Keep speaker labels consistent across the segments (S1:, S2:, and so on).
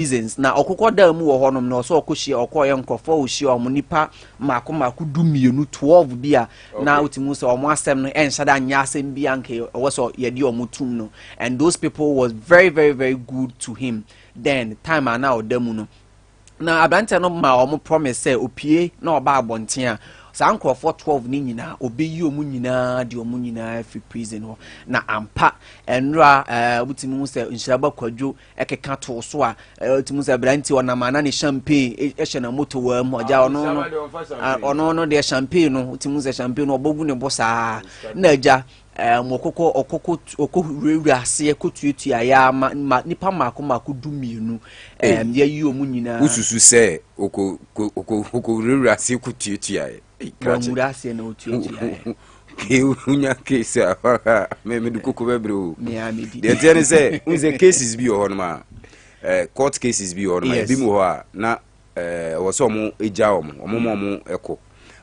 S1: reasons na okokọ da mu wo honom na so okohie okoye nkofo ohie omunipa mako du mienu 12 bia na utimu se omo asem no enhada anya asem bia nke owo ye di omutum no, and those people was very very very good to him then time ana odamu no na abrante no ma omo promise say opie na oba abonten a sa nkrofo 12 ni nyina obeyi omu nyina de omu nyina fi prison ho na ampa enra butimu se nhiraba kwadwo ekeka to so a butimu se branti onama na ne champagne ehye na moto wa mu oja ono de champagne no butimu se champagne no obogu ne bosa na aja okoko rewura ase kotuetu aya ma nipa mako du mienu ye yi omu nyina
S2: ususu se okoko rewura ase kotuetu aya
S1: rewura ase na otuetu aya
S2: unya case me du koko bebre o de tiene se unze cases bi ho no ma court cases bi ho no ma bi mu ho a na wo so mo eja omo eko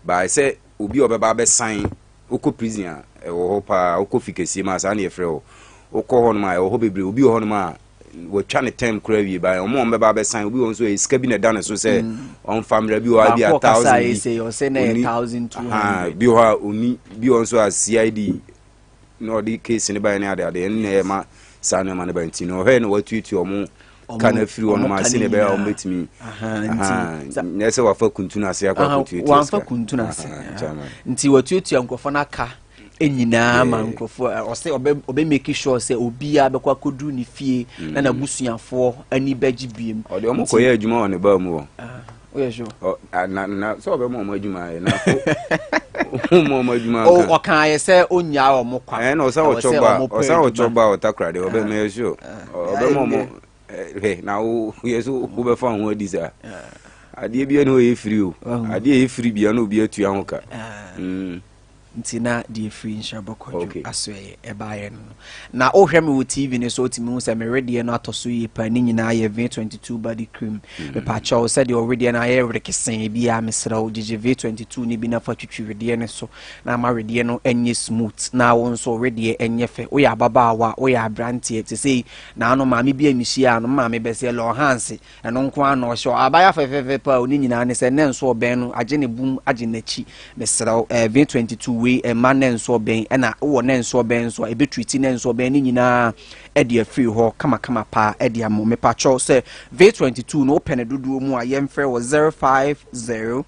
S2: ba se obi obeba be sign oko prison wo pa oko fikesi ma sa na efre o oko ho no ma wo bebre obi ho no ma wo twa ne time kura wie ba omo mbeba be sign obi won so e ska bi na dan so say on family bi o abi 1000
S1: say o say na 1200
S2: bi o oni bi on so a CID no di case ne ba na ade ne ma sa na ma ne ba ntino he no watutu omo kana free on ma se ne be o betimi ne se wa fa kuntuna se akwa kututu
S1: wa fa kuntuna se nti watutu ankofo na ka enyina ma nkofo o se obe make sure say obia be kwa kodu ni fie na busuafo ani baji biem
S2: o de omo koye adwuma won ba mu o
S1: ye sure
S2: na so obe mo adwuma ye na mo adwuma ka
S1: o kan ye se onya o mo kwa
S2: na o sa ochoba o takrade obe me sure obe mo na o yeso wo be fa ho adiza ade bia no ye free o ade ye free bia no bia tua ho ka
S1: ntina die free nshabakwadwo aswe ebaye no na ohwɛ me wo TV ne so otimi hu se me ready no atoso yi pa ni nyina ye V22 body cream me pa chaw said already na ye rekesen bia me sra o gigi V22 ni bi na fa twitwi ready ne so na ma ready no enye smooth na won so ready enye fe wo ya babaawa wo ya brantie te sei na no ma me bia mihia no ma me be se lo hanse eno nko ano hyo abaya fefefe pa oni nyina ne se ne nso oben no age ne bum age nachi me sra V22 we man nso ben na wo ne nso ben so ebetwiti ne nso ben ni nyina e de free ho kama pa e de amo me pacho say V22 no open dudu mu a yemfre wo 050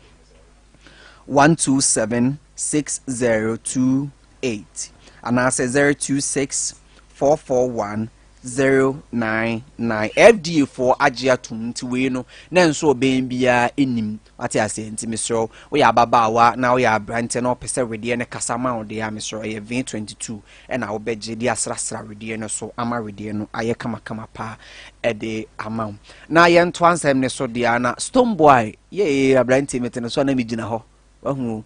S1: 127 6028 and I say 026 441 099 FDA for agiatum nti we no na nso ben bia enim ati ase nti mesro we ya babawa na we ya brante na opese redie ne kasama ode ya mesro ye V22 na wo beje di asrasra redie no so ama redie no aye kama pa ede ama na ye nto ansem ne so dia na Stone Boy ye abrante mete no so na migina ho wahu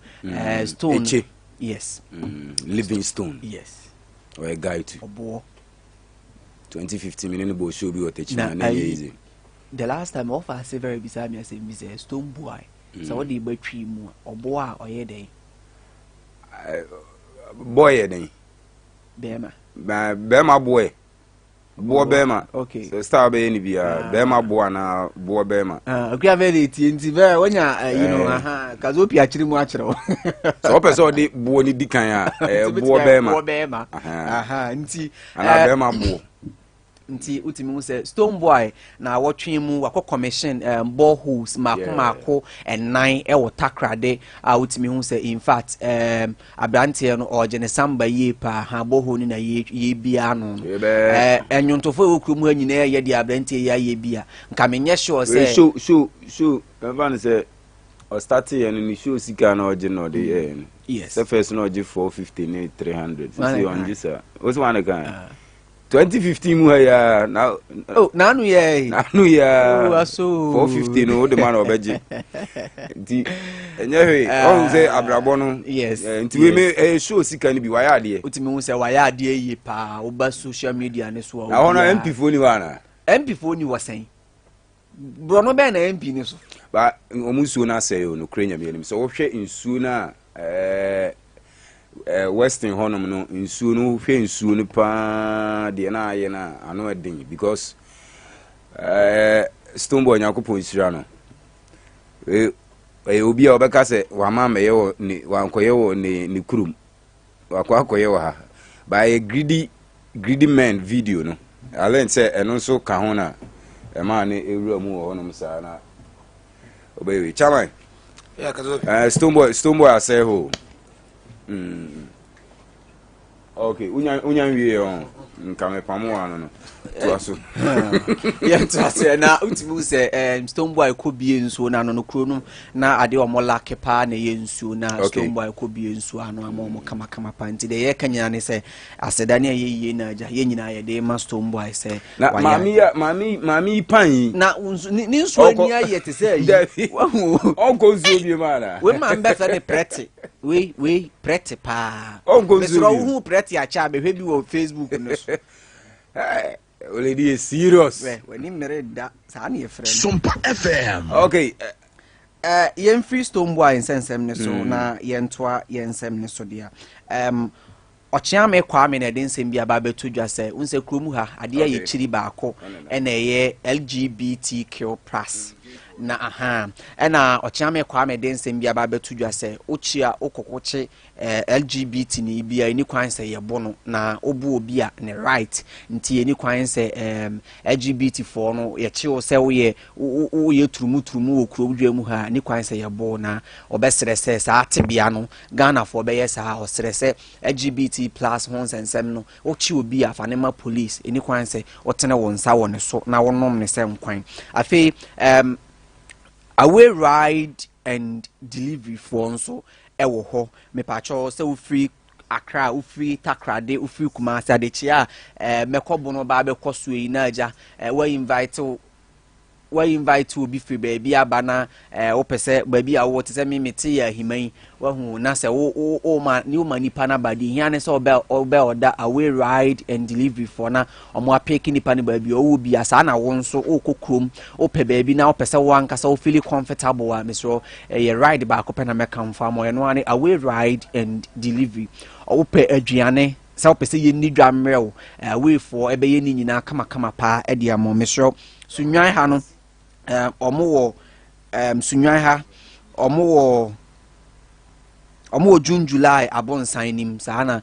S1: Stone yes
S2: Living Stone
S1: yes
S2: or a guy to
S1: obo
S2: 2015 million bo show be what na easy.
S1: The last time offer say very beside me I say Mr. Stone Boy. So what the battery mu obo a oye den.
S2: Boy den. Bema boy. Boy bema.
S1: Okay.
S2: So star be any bia bema boy na boy bema.
S1: Okay very nti very when you know cuz opi akiri mu akire.
S2: So person dey boy ni dikan a boy bema.
S1: Boy bema. Nti
S2: ana bema boy.
S1: Nti utimi say Stone Boy na wotwe mu wakọ commission boreholes mako enan e wo takrade utimi hu say in fact abrante no ojene samba ye pa ha borehole na ye bia no enyuntofo wokru mu anyina ye di abrante ya ye bia nka menye sure say
S2: show even say o start here ni show sika na oje no de
S1: yes
S2: the first no oje 450 300 see on this what's one kan 2015 mu ya now
S1: nanu ya
S2: so 450 no the man obeje nti enyewe on say abrabo no
S1: yes
S2: nti we me show sika ni bi wa ya ade
S1: utimi hu say wa ya ade yi pa oba social media ne so
S2: na hono MP phone wana
S1: MP phone wasen bro no be na MP ni so
S2: ba omusuo na say no krenya me ni so wo hwe nsuo na Western honum no nsuo no hwe nsuo no pa de na aye na ano edin because Stoneboy Nyankopon Isra no. Obi a obeka se wa ma me ye wo ni wa nkoye wo ni kurum. Wa kwa akoye wo ha. By a greedy man video no. I learned say eno so ka ho na e ma ne ewura mu wo no msa na. Obewe chaman.
S3: Yeah, cuz
S2: Stoneboy I say ho. Okay, unya wie on nkame pamo ano no. To aso.
S1: Yeah, to aso na utimu se Stoneboy ko bie nsuo na no kuro no na ade o molake pa na ye nsuo na Stoneboy ko bie nsuo ano amo kama panti de ye kanya ne se aseda ne ye na aja ye nyina ye de ma Stoneboy se
S2: na mami pan
S1: na ni nsuo ni aye te se yi
S2: onko nsuo bie ma na
S1: we ma mbe fe ne prete we prete pa
S2: onko nsuo
S1: bie hu prete a cha be hwe bi wo Facebook no so
S2: already is serious.
S1: When him married that, Sani a friend.
S3: Sompa FM.
S2: Okay.
S1: Yen free Stoneboy in sensem so na yen toa yen sem so dia. Ochia me kwame na den sem bia ba beto dwa se unse krom ha ade ye chiri baako na ye LGBTQ+ na aha na ochia me kwame den sem bia ba beto dwa se ochia okokoche LGBT ni bia ni kwan se ye bono na obu obi a ne right nti ni kwan se LGBT for no ye chi o se wo ye turumu okuro dwa mu ha ni kwan se ye bo na obesere se sa atebia no Ghana for be ye sa osere se LGBT+ hons ensem no ochi obi afa ne ma police eni kwan se otene won sa won so na wonom ne se nkwan afi away ride and delivery for nso ewo ho me pacho se wo free Accra wo free Takrade wo free Kumasi adechi a mekobo no ba be koso yi na aja we invite obi free baby abana wo pese baby a wo te se mimiti ya himan wahu na se wo ma ni o manipa na badi hia ne se obe oda away ride and delivery for na omo apeki nipa ne baby o bi asa na wo nso o kokrom o pe baby na o pese wo ankasa o feel comfortable wa misro ye ride ba ko pe na meka mfa mo ye no ani away ride and delivery o pe aduane sa o pese ye ni dwamre o away for ebe ye ni nyina kama pa e dia mo misro sunwan ha no omo sunwan ha omo June July abon signing sana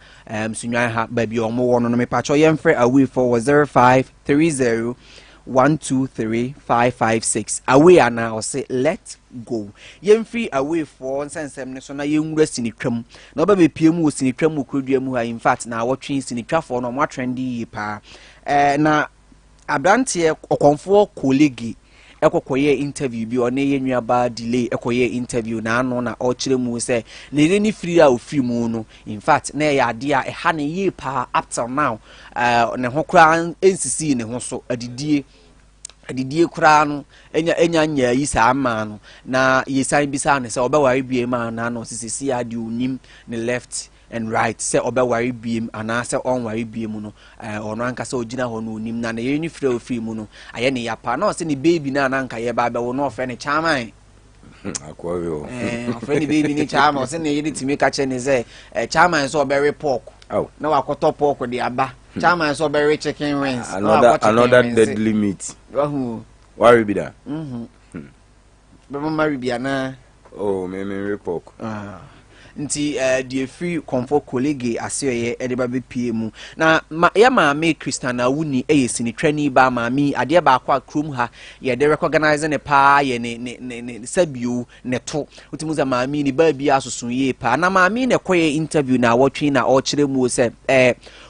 S1: sunwan ha baby omo wono no me pacho yemfre away for 0530123556 away ana o say let go yemfree away for nsensem ne so na yenwura sinitwam na oba bepiem wo sinitwam okrodua mu ha in fact na awotwe sinitwafo no mo trendy pa na abrantie okonfo colleague ekokoye interview bi one ye nuaba delay ekoye interview na ano na o kire mu se ne ni free a ofiri mu no in fact na ya ade a ha ne ye pa up till now ne ho kra nsisi ne ho so adidie kra no enya yi sa ama no na yesan bisa ne se obeware bie ma na no sisi ade onim ne left and right say obeware biem ana say onware biem no ono anka say ogina ho no onim na ye ni free mu no aye ne yapa na o say ni baby na anka ye ba be wo no ofre ne chairman
S2: akwa yo
S1: ofre ni baby ni chairman o say ne ye ni timi ka che ne say chairman so obewe pork na wakoto pork de aba chairman so obewe chicken wings
S2: another deadly meat worry be that
S1: be marry bi ana
S2: me pork
S1: nti the free comfort colleague asoye edeba be PM na ya maame Christiana wuni sinitwani ba maami ade ba akwa krom ha ye de recognize ne pa ye ne sabio ne to utimuza maami ni ba bia asoso ye pa na maami ne koye interview na wotwe na o kire mu se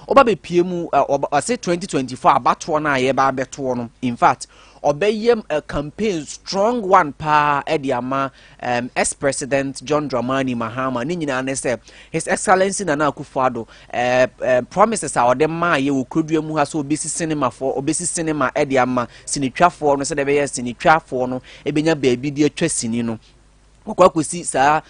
S1: oba be PM ase 2024 abato na ye ba beto no in fact obeyem a campaign strong one pa ediama ex-president John Dramani Mahama ni nyina ne se his excellency Nana Akufo-Addo promises a ode ma ye wo krodua mu ha so obesi cinema ediama sinitwafo no se de be ye sinitwafo no ebenya baabi de atwa sini no okwa kosi saa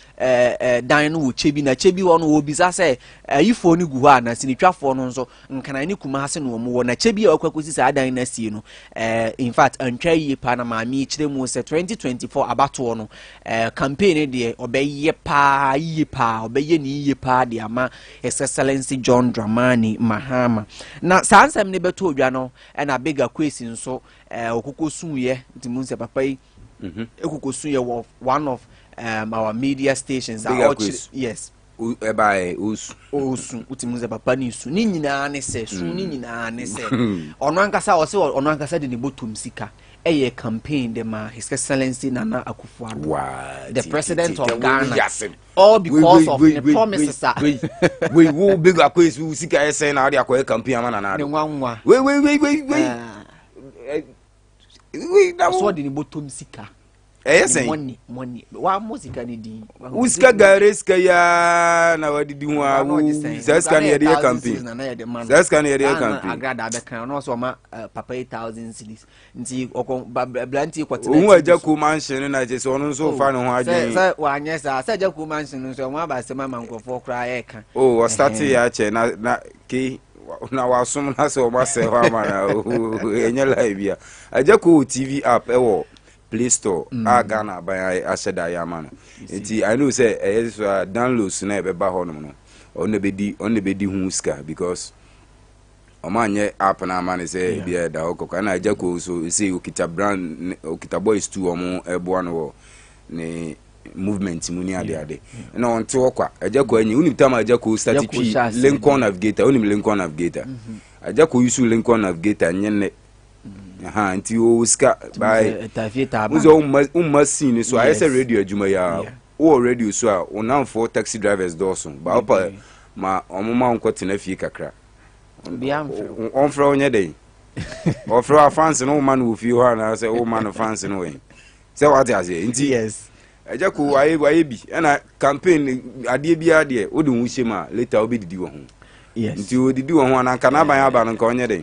S1: dan no wo chebi na chebi ho no wo bisa se ayifo ni gu ha na sinitwafo no nso nkana ni kuma ase no mo wo na chebi okwa kosi saa dan na sie no in fact antwa yie pa na maami kire mu se 2024 abato no campaign de obeye pa yie pa obeye ni yie pa de ama His Excellency John Dramani Mahama na saa nsem ne beto odwa no na bigger question so okukosun ye ntimu se papa yi okukosun ye one of our media stations yes
S2: by
S1: osu utimuze papa ni su ni nyina ne se su ni nyina ne se ono ankasa o se ono ankasa de ne botom sika eye campaign de ma His Excellency Nana Akufo-Addo the president of Ghana all because of the promises
S2: we will big akwesu sika ese na ade akoye campaign ama na
S1: ne nwanwa
S2: we na
S1: so de ne botom sika money wa musica ni di
S2: uska gareska ya na wadidi hu awu saska ni ede campaign saska ni ede campaign
S1: agrada abekan no so ma papa 8000 cedis nti okon blanti kwatena
S2: hu ajaku mansion na je so no so fa no ho adwen
S1: say wa anye sa ajaku mansion so mo abasema mankofo kra eka
S2: o start ya che na ke na wasum na se o ma se ho ama na enye live ya ajaku TV app ewo Play Store Ghana by Asheda Yamana. I know say downloads na be ba hono no. On the bedi huska because omanye app na man say be da okoko na ajako so say okita brand okita boys too omo ebo no ne movement muni ade na on to okwa ajako anyi uni tama ajako start p Lincoln Navigator uni Lincoln Navigator ajako use Lincoln Navigator nyenne nti o ska by uzo machine so I say radio adwuma ya o radio so a onam for taxi drivers dosun ba opa ma omoma nkotena fie kakra on fra onye dey o fra fans no man wo fie ho na say o man fans no we say what I say nti
S1: yes
S2: ajako waye bi na campaign ade bia de o de nwuhye ma later obedidi wo ho
S1: yes
S2: nti odidi wo ho na nka na ban aba no nka onye dey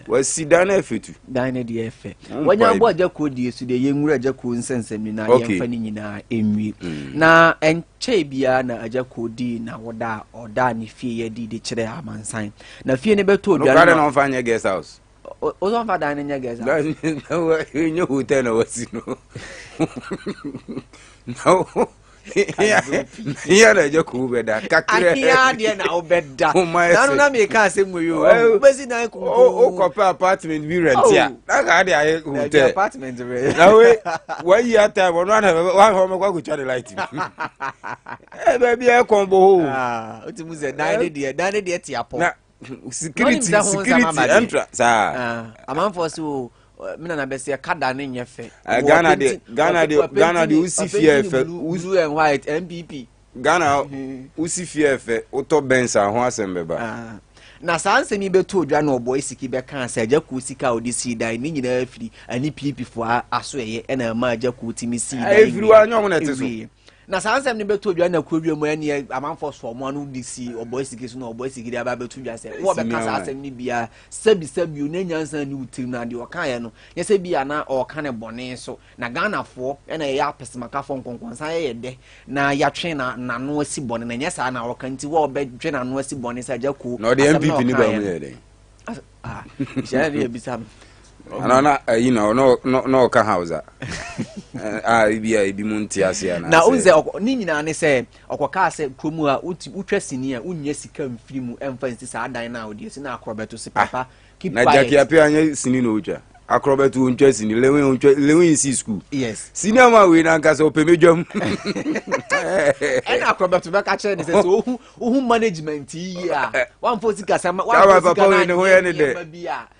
S2: wasi dan efetu
S1: dan de efe wanya bo ajako die su de yenwura ajako nsensemi na yemfa ni nyina enwi na enche bia na ajako di na oda ni fie ye di de kire amansan na fie ne beto odwa
S2: no no fanya guest house
S1: o don fa dan nya guest house
S2: no hotel no wasi no no na ajako beda kakire
S1: akia de na obeda na no na me ka asemu yo bezi na ku
S2: o kopa apartment bi rent ya na ka de aye hotel
S1: apartment re
S2: na we 1 year time one ho me kwa ku chade light baby e kombo ho
S1: otimuze dan de ti apo
S2: na security entra sa
S1: amanfo so mina na bese kada ne nyefe Ghana de usifie efe blue and white MPP
S2: Ghana usifie efe oto bensa ho asembeba
S1: na sanse mi beto odwa na obo isiki be kan se ajaku sika odisi dai ni nyina afiri ani PP fo aso eye na ma ajaku timi si dai
S2: afiri wa nyom na teso
S1: na sanse mi beto odwa na kwodwa mu ani amanfo so mo anu disi obo isiki so na obo isiki dia ba beto dwa se wo be kasa asem ni bia sabi o nyansa ni utim na de o kan ye no ye se bia na o kan ne bone so na Ghana fo na ye apesemaka fo nkonkonsan ye de na ya twe na no asi bone na nya sa na o kan ti wo be twe na no asi bone sa ajaku
S2: no the MPP ni ba mu ye de
S1: share ye bisam
S2: ana you know no ka hausa ibi munti asia
S1: na unze ni nyina ne se okoka se kromu a utwa sini a unya sika mfiri mu emfa nsi sa adan na odi si na akrobeto se papa keep quiet
S2: na jaki apia anya sini no utwa akrobeto untwa sini lewen si school
S1: yes
S2: sini ama we na nka se opemedwam
S1: ena akrobeto be ka chere ne se so ohu management yi a one for sika sama one for sika na
S2: ho ye ne de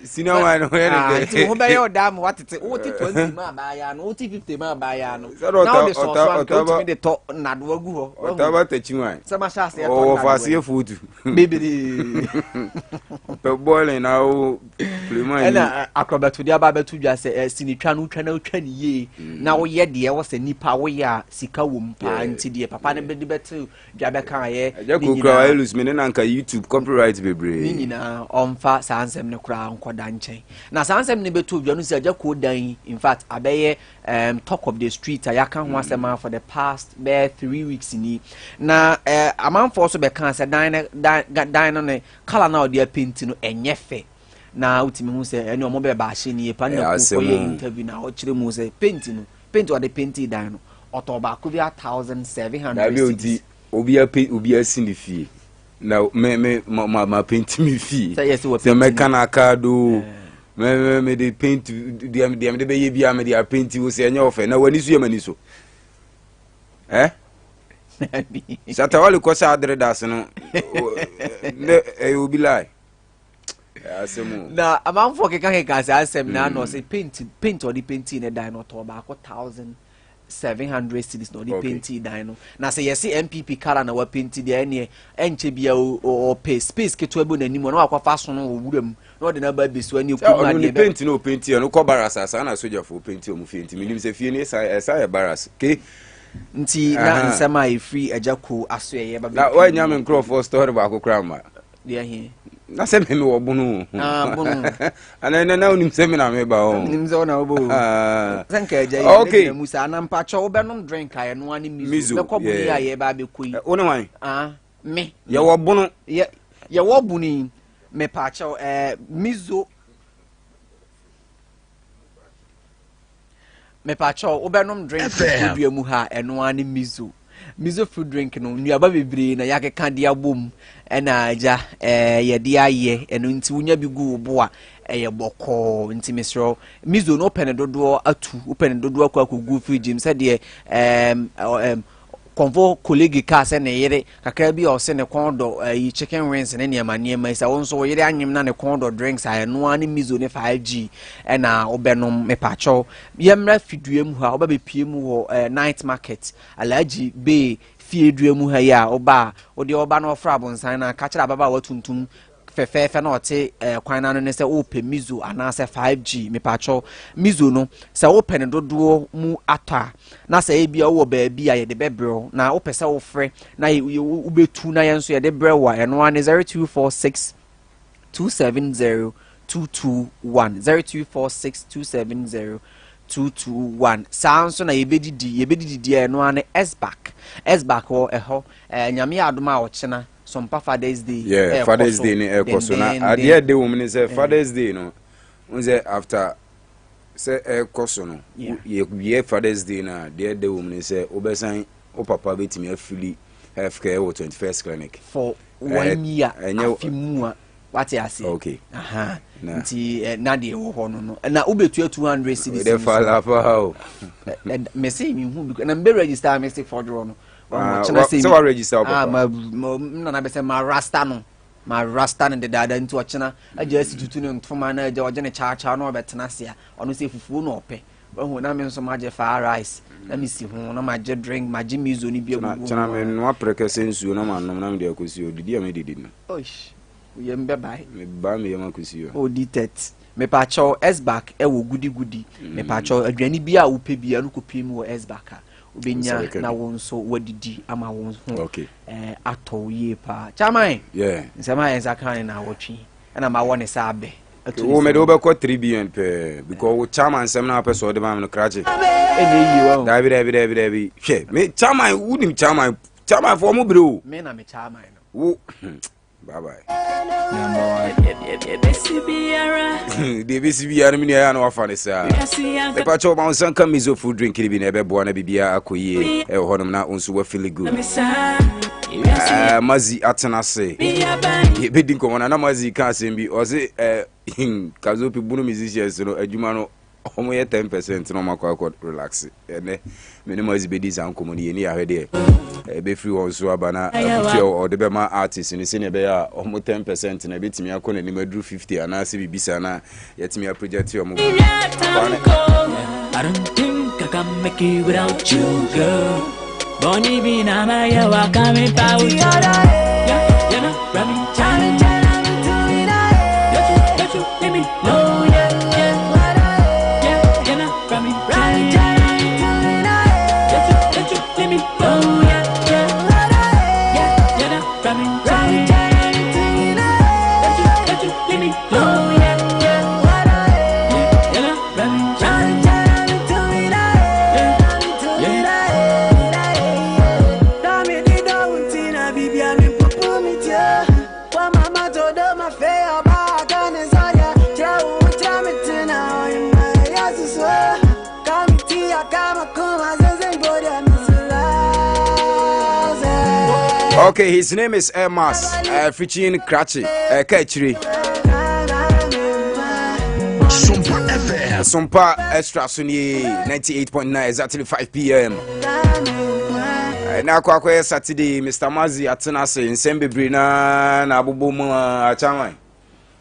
S2: sini ama no ye ne de
S1: ho be yo dam watete o ti 20 ma ba ya no o ti 50 ma ba ya no now the source one to me the to na do agu ho
S2: otaba tachiwan
S1: sama sha se
S2: o fa se food
S1: bibiri
S2: boiling now.
S1: Ɛna akrobato de aba beto dwa sɛ sinitwa no twa na twa ne ye na wo ye de wo sɛ nipa wo ya sika wo mpa nti de papa ne bedi beto dwa be kan ye
S2: ja ko kra elus me na nka YouTube copyright bebre
S1: ni nyina omfa sansem ne kra nkoda nkyɛn na sansem ne beto dwa no sɛ ja ko dan in fact abɛyɛ talk of the street ayaka ho asɛm for the past 3 weeks ni na amanfo so be kan sɛ dan no ne color na odi paint no enye fe na utimi hu se ene omo be ba hye ni pa na ko ye interview na o kire mu se paint or the paint dan no otoba ko bi 1700
S2: na bi odi obi a sini fie na ma paint mi fie se me kana do me de paint de be ye bia me de paint wo se enye ofe na wani su ye mani so sata wale ko sa adre das no ne obi lai asemu
S1: na amanfo keka se asem na no se paint or the painting ne dan no to ba ko 1700 cedis no the painting dan no na se yesi MPP color na wa painting de ene enche bia o space keto abu na nimo na akwafa so no wuram no de na ba besu ani ku ma de
S2: paint no paint no ko barasa sa na soja fo paint o mu fie nti minim se fie ne sa ya baras ke
S1: nti na nsema e free ejako aso ye ba
S2: na wa nya me crop story ba ko krama
S1: de here
S2: na se me wo bunu
S1: bunu
S2: ana na unim se me na me ba o
S1: unim se na obo sanka eja ye musa na mpacho wo benom drink aye no ani mizu be ko bunu ya ye ba be koi
S2: woni wan
S1: me
S2: ye wo bunu
S1: ye wo bunu me pacho mizo me pacho wo benom drink odua mu ha eno ani mizo food drink no nuaba bebre na yakeka de abom ena aja ye de aye eno nti wonya bi gu bo a ye boko nti misro mizo no pen dodo atu open dodo akwakugu fridge im se de konvo colleague ka se ne yere kakra bi o se ne kondo yi chicken wings ne niema isa won so yere anyim na ne kondo drinks a no ani mizo ne 5G ena obenom mepacho yemra fidue mu ha oba be pie mu wo night market alaji be fie due mu ha ya oba ode oba na ofra bonsan na ka kira baba watuntum fefe na ote kwan na no ne se ope mizo anase 5G mepacho mizo no se open dodo mu ata na se ebia wo ba bia ye de bebro na opese wo frɛ na ubetu na yenso ye de brewa eno an 0246 270 221 0246 270 sanso na yebedidi eno an S-back ho eho nyame adoma wo chena Sompa Father's Day.
S2: Yeah, Father's Day ni ekoso na ade de wo mni say Father's Day no. Unze after say ekoso no. Ye Father's Day na de wo mni say obesan o papa betimi afili healthcare wo 21st clinic
S1: for 1 year afimu what you say.
S2: Okay.
S1: Nti na de wo ho no na obetu 200 cedis.
S2: De fala fa how.
S1: Me say me hu because na be register me say for draw no.
S2: So I register
S1: na be say ma rasta no de dada nti ochina aja situtu no ntoma na aja oje ne cha no obetena sia ono se fufuo no ope hu na me nso ma je fa rice na me si hu na ma je drink ma je mizo ni bia gugu
S2: chana me no apreke sensuo na ma nom na me de akosi odidi a me didi no
S1: osh we mbe bai
S2: me ba me yama akosi
S1: o ditet me pa cho S-back e wo gudi me pa cho adwani bia wo pe bia no kopi mu wo S-back ubenya na wonso wadidi ama wonso ato ye pa chaman nsema enza kan na wotwi na ma wone sa abe
S2: wo me do be ko 3 billion pe because wo chaman nsem na person de ma no krache
S1: eni yi wo
S2: dabi hwe me chaman wunim chaman for mo bro
S1: me na me chaman no
S2: wo bye bye de besibiara mi ya na wafa ne sa e pa cho ma unsan kan mizo food drink bi na ebe bo na bibia akoyie e honom na unso wa feel good mazi atenase ye be din ko na mazi kan asem bi o se kazo pe bunu musicians no adwuma no omo ye 10% no makwa relax ene me mazi be di san komoni ni ya hwede be free on so abana or the bema artist ni se ne be ya omo 10% na betimi akona ni madru 50 ana se bibisa na yetimi a project omo
S4: I don't think I can make it without you, girl. Bonnie be na ma ya wa kame pa u ya na rami challenge
S2: Okay, his name is Emas, featuring Krachi, Kachiri.
S3: Sompa FM.
S2: Sompa Extra Sunny 98.9, exactly 5 p.m. Now, Kwakwe Saturday, Mr. Mazi Atenase in Sembebrina, Nabubuma, Chamai.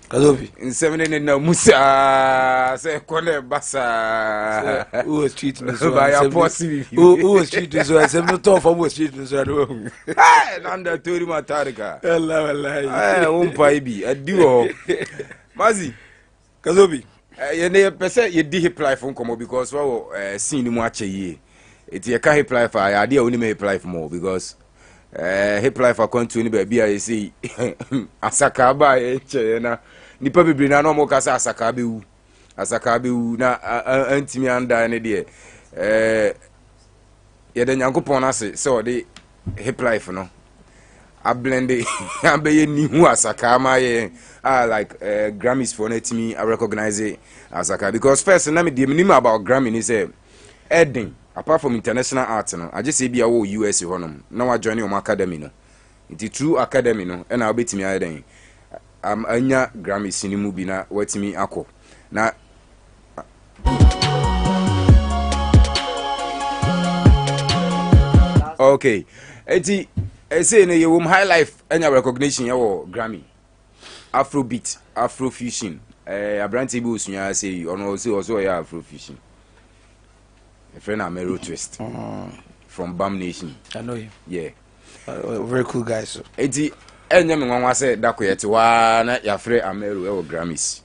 S5: Kazobi.
S2: In 7 no Musa, say Kone Bassa.
S5: Who was treating us
S2: by a possible?
S5: Who was treating us? I said, no talk for who was treating us.
S2: Nanda Turima Tarika.
S5: Allah,
S2: Umpaibi, a duo. Mazi
S5: Kazobi.
S2: You person you did hip life on because seeing him watch a year. It's a hip life. I idea only make hip life more because hip life I come to any baby I see Asakaba na nipa bibiri na no mo kasa Asakabe wu na antimi anda ne de ye de Nyankopon ase so the hip life no I blend it abe ni hu Asakama ye like Grammys for me I recognize it as Asaka because first na me the minimum about Grammy is Edding apart from international art no I just say be a US honum now I join academy no it true academy no and I'll bet me Edding anya Grammy sinimu bi na watimi akọ na okay eti say no you high life anya recognition yawo Grammy Afrobeat Afrofusion Abranti bi osunya say ono say also ya Afrofusion a friend Amero Twist from Bam Nation.
S5: I know him.
S2: Yeah.
S5: Very cool guy so.
S2: Eti enya me nwanwa say dakoyete wa na ya frɛ Amero e wo Grammys.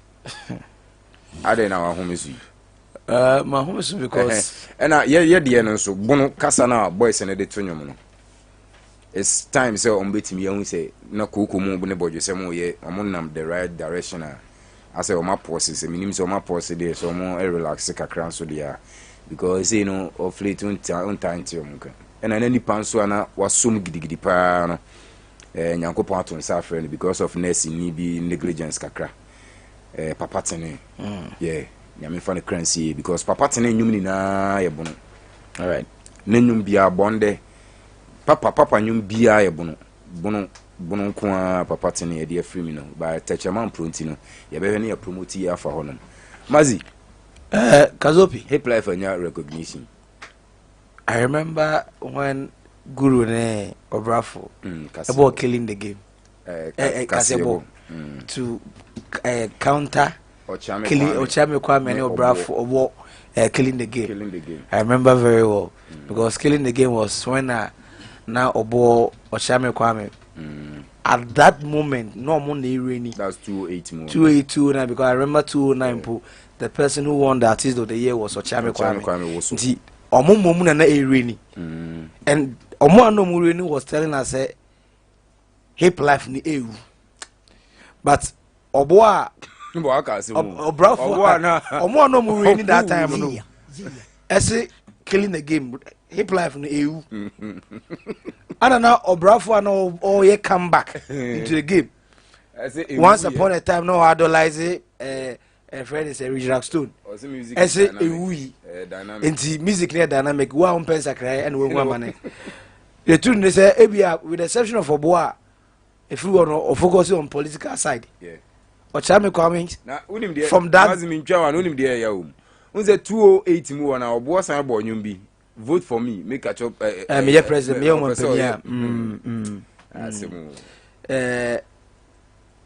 S2: Ade na wa homesu.
S5: My home is because
S2: na ye de no so bono kasa na boys ne de tonwom no. It's time say on betimi ehun say na kokoko mu ne bodwo say mo ye amonam the right direction I say o ma pause say minim say o ma pause dey so mo relax kakran so dia because you know of late on time to mo kan and any panso na wasom gidigidi pa no Nyankopon aton sa friend because of nursing ni bi negligence kakra papa tene yeah nyame fa ne crancy because papa tene nyum ni na ye bono all right nanyum bia bonde papa nyum bia ye bono kwa papa tene ye de free me no by techaman pronti no ye be ne ya promote ya fa honom Mazi
S5: Kazopi
S2: hip life anya recognition.
S5: I remember when Guru ne Obrafo about killing the game Kasebo to counter killing Ochame Kwame ne Obrafo about killing the game. I remember very well because killing the game was when now Obo Ochame Kwame at that moment no money rainy.
S2: That's 208
S5: 282 now because I remember 209 the person who won the artist of the year was Ochame Kwame. Omo na rainy. And Omo no rainy was telling us hip life ni EU. But Oboa Omo no rainy that time no. I say killing the game hip life ni EU. And now Obrafo and all ye come back into the game. Once upon a time, no idolize it. A friend is a regional stone. I say a wee. And the music near dynamic. 1 pence a cry and 1 money. The truth is, with the exception of Oboa, if you want to focus on political side, yeah. Or Chame coming from that.
S2: Who's a 208 more now? Boss, I born you be. Vote for me, make a chop.
S5: Me president,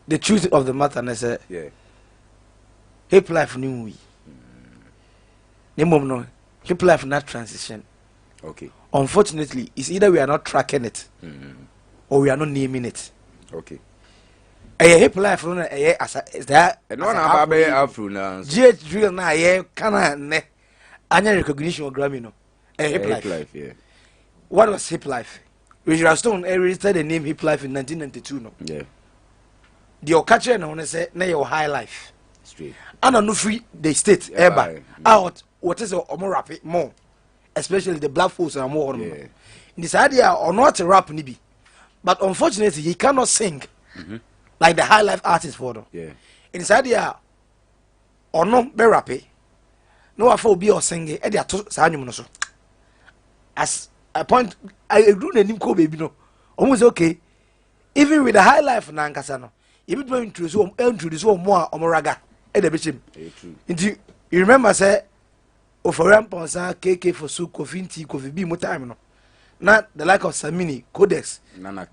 S5: the truth of the matter, I say, yeah. Hip life new we. No, hip life not transition.
S2: Okay.
S5: Unfortunately, it's either we are not tracking it, or we are not naming it.
S2: Okay.
S5: A hip life, is that?
S2: And one about Afro now.
S5: GH drill na kana ne. Anya recognition or Grammy no. Hip life,
S2: yeah.
S5: What was hip life? Richard Stone registered the name hip life in 1992. No.
S2: Yeah.
S5: The Okache no say na your high life.
S2: Straight.
S5: And no free the state ever out. What is more rap more, especially the black folks are more. Yeah. In this idea or not a rap nibi, but unfortunately he cannot sing like the high life artist for them.
S2: Yeah.
S5: In this idea or no be rappy. no afa obi o sing e dey ato saa nwom no so as a point I agree na nim ko baby no almost okay even with the high life na nkasa no you be introduce mo a omoraga e dey be chim nti you remember say oforan ponsa KK for su coffee tea coffee be mo time no na the like of Samini Codex nana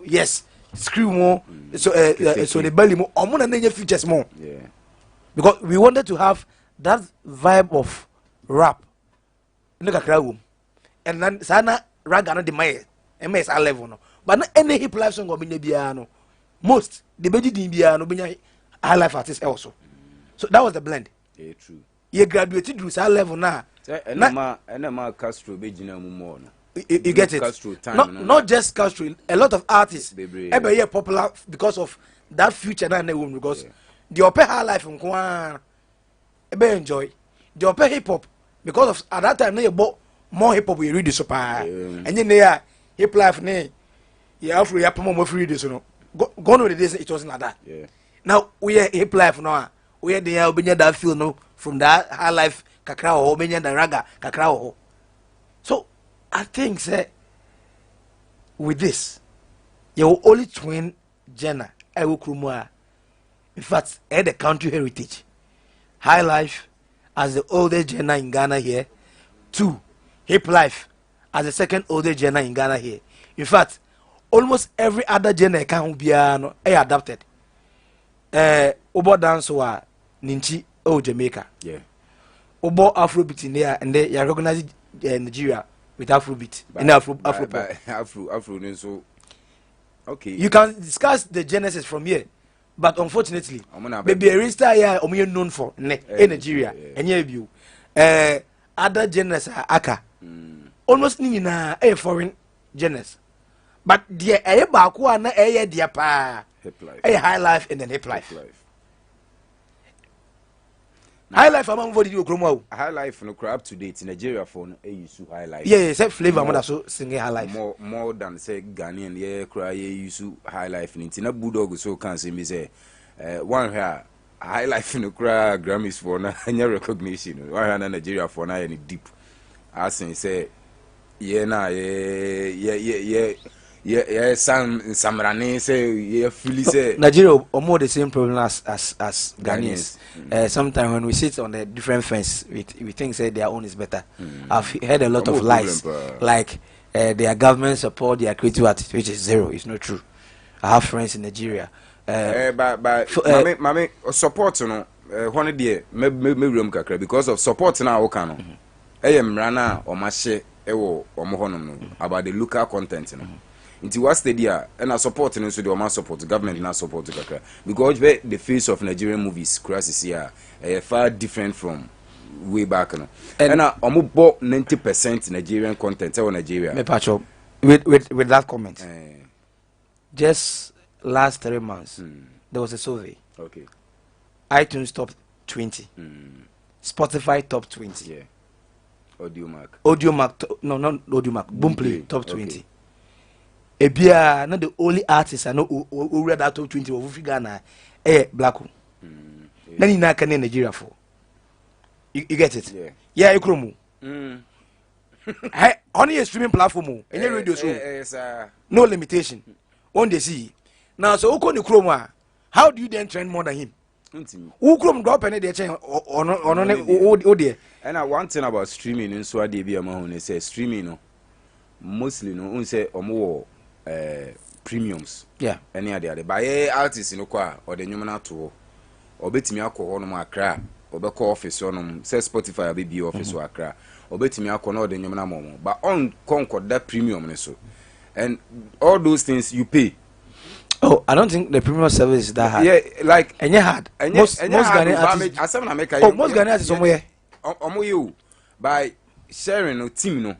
S5: yes screw mo so the belly mo omo na nye features mo because we wanted to have that vibe of rap nigga crowd and then sana raga no the MS level no but not any hip life song obinya bia no most the beji din bia no binya high life artist also so that was the blend
S2: true
S5: you graduated to that level now
S2: enema Castro bejina mu mo no
S5: you get it
S2: Castro time,
S5: not just Castro a lot of artists ebe here popular because of that future na because the upper high life nko ebe enjoy the upper hip hop because of at that time na you bought more hip hop we read the super and then there hip life ne you afro ya pomo mo free this no gone with the days it wasn't like that now we are hip life now we are there obenya that feel no from that high life kakra o obenya that raga kakra o so I think say with this you only twin Jenna Ewukrumua in fact the country heritage high life as the oldest Jenna in Ghana here 2 hip life as the second oldest Jenna in Ghana here in fact almost every other Jenna can be adapted obo dance wa ninchi Jamaica obo Afrobeat in there and they recognize Nigeria with Afrobeat in Afro
S2: so okay
S5: you can discuss the genesis from here but unfortunately maybe a star here known for in Nigeria and you other genres aka almost na a foreign genres but the baako na dia pa a high life and then hip life high life among body you kromo
S2: high life no crap to date Nigeria for no use high life
S5: say flavor mo so singing high life
S2: more than say Ghanaian yeah cry use high life ni na bulldog so can say me say one here high life no cry Grammys for na any recognition one here Nigeria for na any deep as say yeah na yeah Samrani say yeah fully say
S5: Nigeria more the same problem as Ghanaians. Sometimes when we sit on the different fence we think say their own is better. I've heard a lot of lies like their government support their creative artists, which is zero. It's not true. I have friends in Nigeria
S2: but mame support no one day me room kakra because of support na wo kan no mra na o ma hye ewo o mo honom no about the local content no nti what stadia and support no so the o support government na support kakra because the face of Nigerian movies crisis here far different from way back no and omo bo 90% Nigerian content in Nigeria
S5: me patch up with that comment just last 3 months there was a survey
S2: okay
S5: iTunes top 20 Spotify top 20 Audiomack no not Audiomack Boomplay top 20 ebia na the only artist I know who read that top 20 of Ghana Blacko na ni na kan Nigeria for you get it yeah ikromu hey only a streaming platform any radio show no limitation on the see now so uko ni kromu how do you then trend more than him who kromu drop any dey chain or there
S2: and one thing about streaming in so dey be among say streaming no mostly no un say omo premiums any other by artists no kwa or the nyum na to obetimi akọ no akra obekọ office no say Spotify be office akra obetimi akọ no the nyum na momo but on concord that premium ne so and all those things you pay.
S5: Oh, I don't think the premium service is that hard.
S2: Yeah, like
S5: and you hard. Most Ghanaian artists. Most Ghanaian artists somewhere.
S2: You by sharing no team no.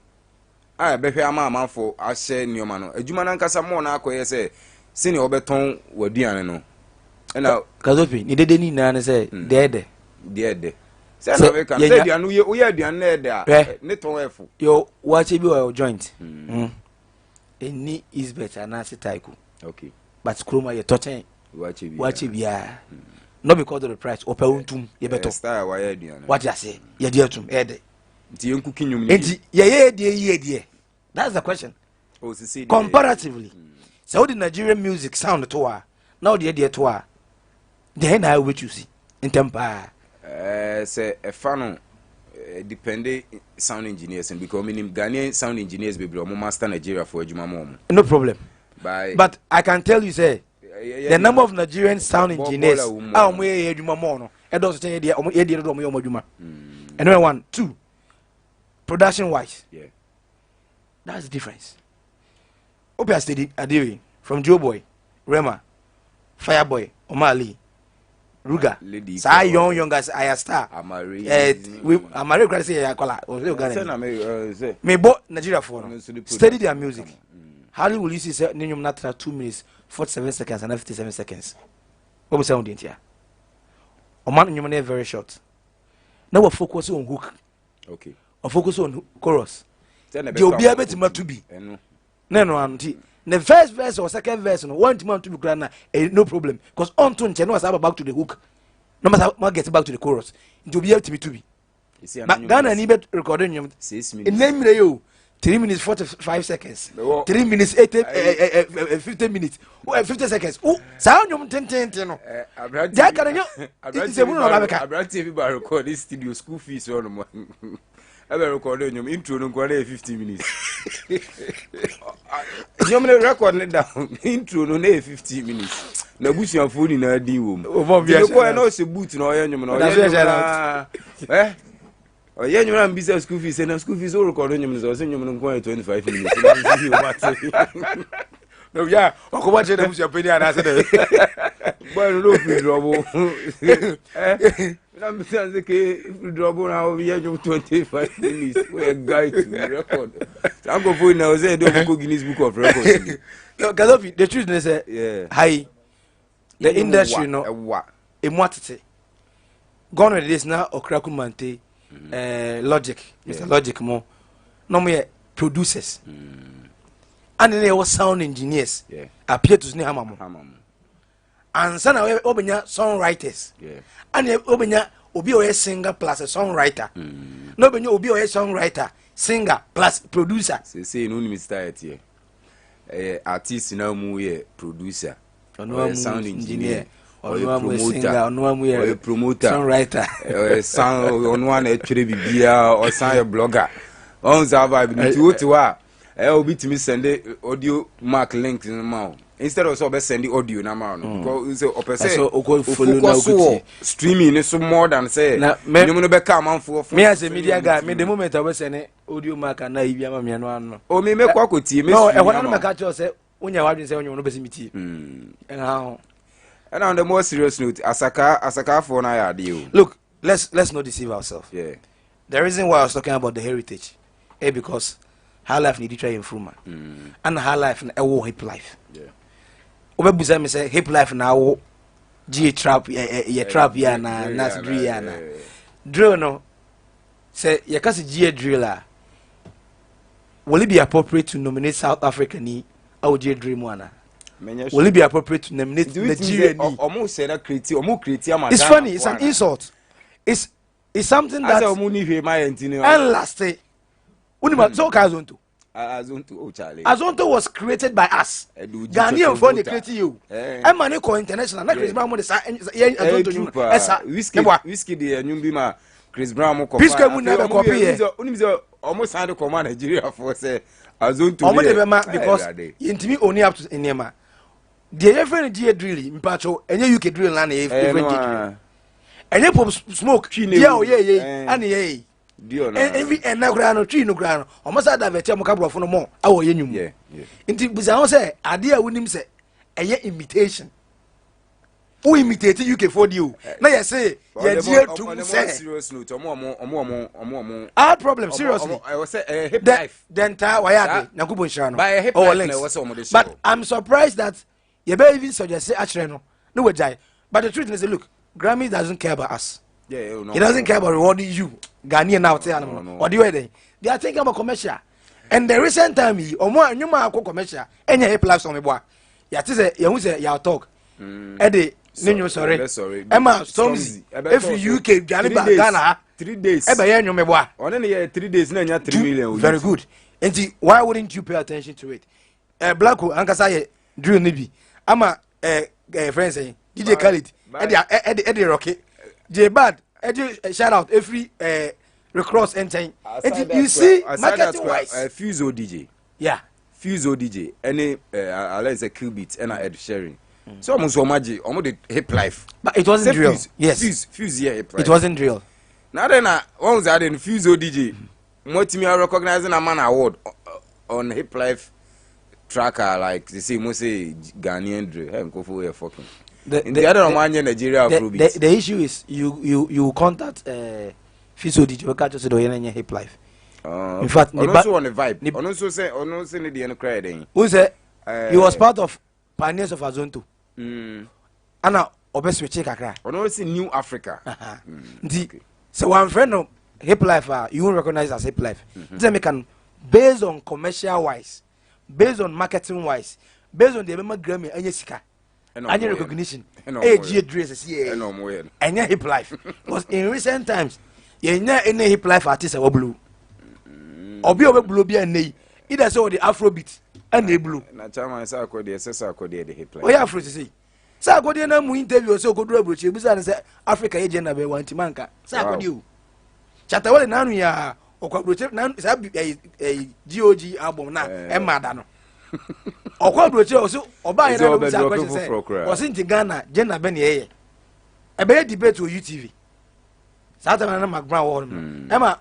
S2: I be here man for I share nyoma no. Ejuma na nkasa mo na akoye say senior obeton waduane no. And now
S5: Kazopi ni dede ni na say dede.
S2: Say na we can say aduane we aduane na there. Ne ton efu.
S5: Yo watch be your joint. Any is better na say taiko.
S2: Okay.
S5: But Chroma you touching
S2: watch it
S5: yeah not because of the price or peuntum ye beto
S2: style why aduane
S5: what you say ye dey atum ede
S2: nti yenkuki nyum ni
S5: nti ye dey that's the question.
S2: oh see
S5: comparatively so the Nigerian music sound to a now the dey to a then na we choose in tempa
S2: say a fan depending sound engineers and because minim Ghanaian sound engineers be blow master Nigeria for adwuma mom
S5: no problem but I can tell you say the number of Nigerian sound engineers ah omo ye adwuma mo no e do so say dey omo ye dey do omo ye adwuma and one two production wise
S2: yeah
S5: that's the difference. Opia steady Adiri from Joe Boy Rema Fireboy Omali Ruga sa young guys I star
S2: Amari
S5: Amari credit say ya kola o say me bo Nigeria for steady their music. How will you see say nyum na 2 minutes 47 seconds and 57 seconds what we sound here o man nyum na very short now we focus on hook
S2: okay
S5: or focus on chorus the obi abetima to be no anti the first verse or second verse no one to be grana no problem because on to nche no was back to the hook no matter get back to the chorus it will be able to be but Ghana ni bet recording you 6 minutes in name you 3 minutes 45 seconds 3 minutes 50 minutes 50 seconds oh sound you ten no that can you it's a no
S2: abranti everybody record this studio school fees on ebe record nyom intro no kwa 15 minutes nyom ne record ne down intro no na 15 minutes na busuafo ni na din wo mu ko na o se boot na o ye nyom na o ye oye nyom na mbisa school fees na school fees o record nyom no so nyom no kwa 25 minutes na see what no ya o ko ba che na busuafo ni ana se de boy no free trouble I'm saying que drop now we have 25 minutes. We a guy to record. I'm going for now. Say don't go Guinness Book of Records.
S5: No, Gadofi. The truth is, yeah. Hi, the industry no.
S2: What?
S5: Imwatite. Gone with this now. Okrakumante. Logic. It's a logic more. No more producers. And then there was sound engineers. Yeah. Appear to see Hamamu. And some of obenya songwriters. Yeah. And obenya obi o singer plus a songwriter. No obenya obi o songwriter, singer plus producer.
S2: Say no me start here. Artist now mu here producer.
S5: Or
S2: sound engineer.
S5: Or a
S2: promoter.
S5: Songwriter.
S2: Sound on one actually bibia or sound a blogger. On Zava to obi to me send audio mark links in the mouth. Instead of so send the audio na ma no because say follow na streaming is so more than say you no be come am for
S5: me as a media guy me the moment I was send audio mark na ibia ma me no ano
S2: o me kwa kotie me
S5: no e wona no make sure say unya wadwen say onyo no be simiti and
S2: on the more serious note asaka for na ya de
S5: look let's not deceive ourselves.
S2: Yeah,
S5: the reason why I was talking about the heritage because high life need to try improvement and high life and a hip life. Yeah. Obebuza me say hip life na wo G trap ye trap ya na nas drill ya na drill no say ye ka se G driller will it be appropriate to nominate South Africa ni au G drill mo ana will it be appropriate to nominate Nigeria ni
S2: almost say that create
S5: it's funny, it's an insult, it's something that
S2: omo ni hwe my entino
S5: and last day unima so ka zonto Azonto was created by us. Ghanaian for the create you. I'm money ko international. Na Chris Brown mo de sa Azonto you. Esa
S2: whiskey de nyum bi ma Chris Brown mo ko.
S5: Whiskey mu na be copy here.
S2: Unim say almost sound ko ma Nigeria for say Azonto.
S5: Omo de be ma because intimi only up to enema. The friend G drill mpacho enye UK drill na e friend drill. Enye pop smoke. Yeah. And yeah. Every no tree no ground almost that vetem kabro for no more awo yenyum yeah nti buza ho say ade a wonim say eye imitation who imitate UK for you na you say ye die to say
S2: serious note omo
S5: our problem seriously
S2: I was say hip life
S5: the entire why na kubo nshira no
S2: by hip life na was omo dey show
S5: but I'm surprised that you be even suggest say actually no we jai but the truth is look Grammy doesn't care about us. Yeah, he doesn't care about rewarding you. Ghanaian now tell him. What do you think? They are thinking about commercial. And the recent time he or more commercial. Any hip life on me boy. Ya say you say ya talk. Ede Ninyo sorry. Emma Stormzy. Every UK Ghana
S2: 3 days.
S5: Eba ye nyome boa.
S2: On any 3 days na nya 3 million.
S5: Very good. And why wouldn't you pay attention to it? Blacko ankasa ye drill ni bi. Ama friends say DJ Khaled Eddie Rocky. J Bad shout out every recross and time. You see marketing wise
S2: Fuso DJ.
S5: Yeah.
S2: Fuso DJ. Any let's say Qbeat and Ed Sheeran. So almost the hip life.
S5: But it wasn't real. Yes.
S2: Fuse yeah hip life.
S5: It wasn't real.
S2: Now then one was adding Fuso DJ. Multi recognizing a man award on hip life tracker like they say most say Ghanaian drill. Hey, go for your fucking. The other one Nigeria Afrobeat.
S5: The issue is you contact Fuso DJ we catch us do yen hip life. In fact,
S2: also on the vibe. Also say the end cry then.
S5: Who say he was part of Pioneers of Azonto. Ana obeswe kakra.
S2: Ono say New Africa.
S5: So one friend of hip life you won't recognize as hip life. They can based on commercial wise, based on marketing wise, based on the Grammy and Jessica. Any recognition. AG address and hip life. Because in recent times, you know any hip life artist are blue. Or be blue be a nay. Either so the Afrobeat and the blue.
S2: Na chama sa ko de sesa ko de hip life.
S5: Oh yeah, Afro say. Sa ko de na mu interview so ko do abrochi busa na say Africa agenda be want manka. Sa ko de o. Chata wale nanu ya okwa abrochi na sa GOG album na e mada no. Okwa abrochi o so oba yen na busa question say. O sinti Ghana gender be na ye. E be debate o UTV. Sa ta na Macbrown wo no. E ma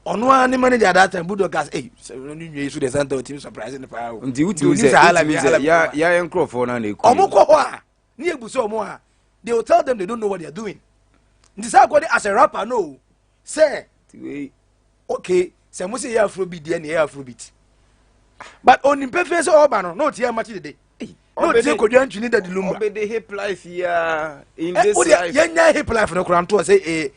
S5: ono ani manager that time budokas no nwe su the center team surprising the power
S2: nti wuti say ya encro for na eku
S5: omukọ ho a ni ebuso omo a they will tell them they don't know what they are doing nti say akodi as a rapper no say okay say mo say ya afrobeat dey na ya afrobeat but onim pefe say oba no tie match dey no tie kodwa ntwini da dilumba
S2: obe the hip life ya in this life
S5: ya hip life no kura nto say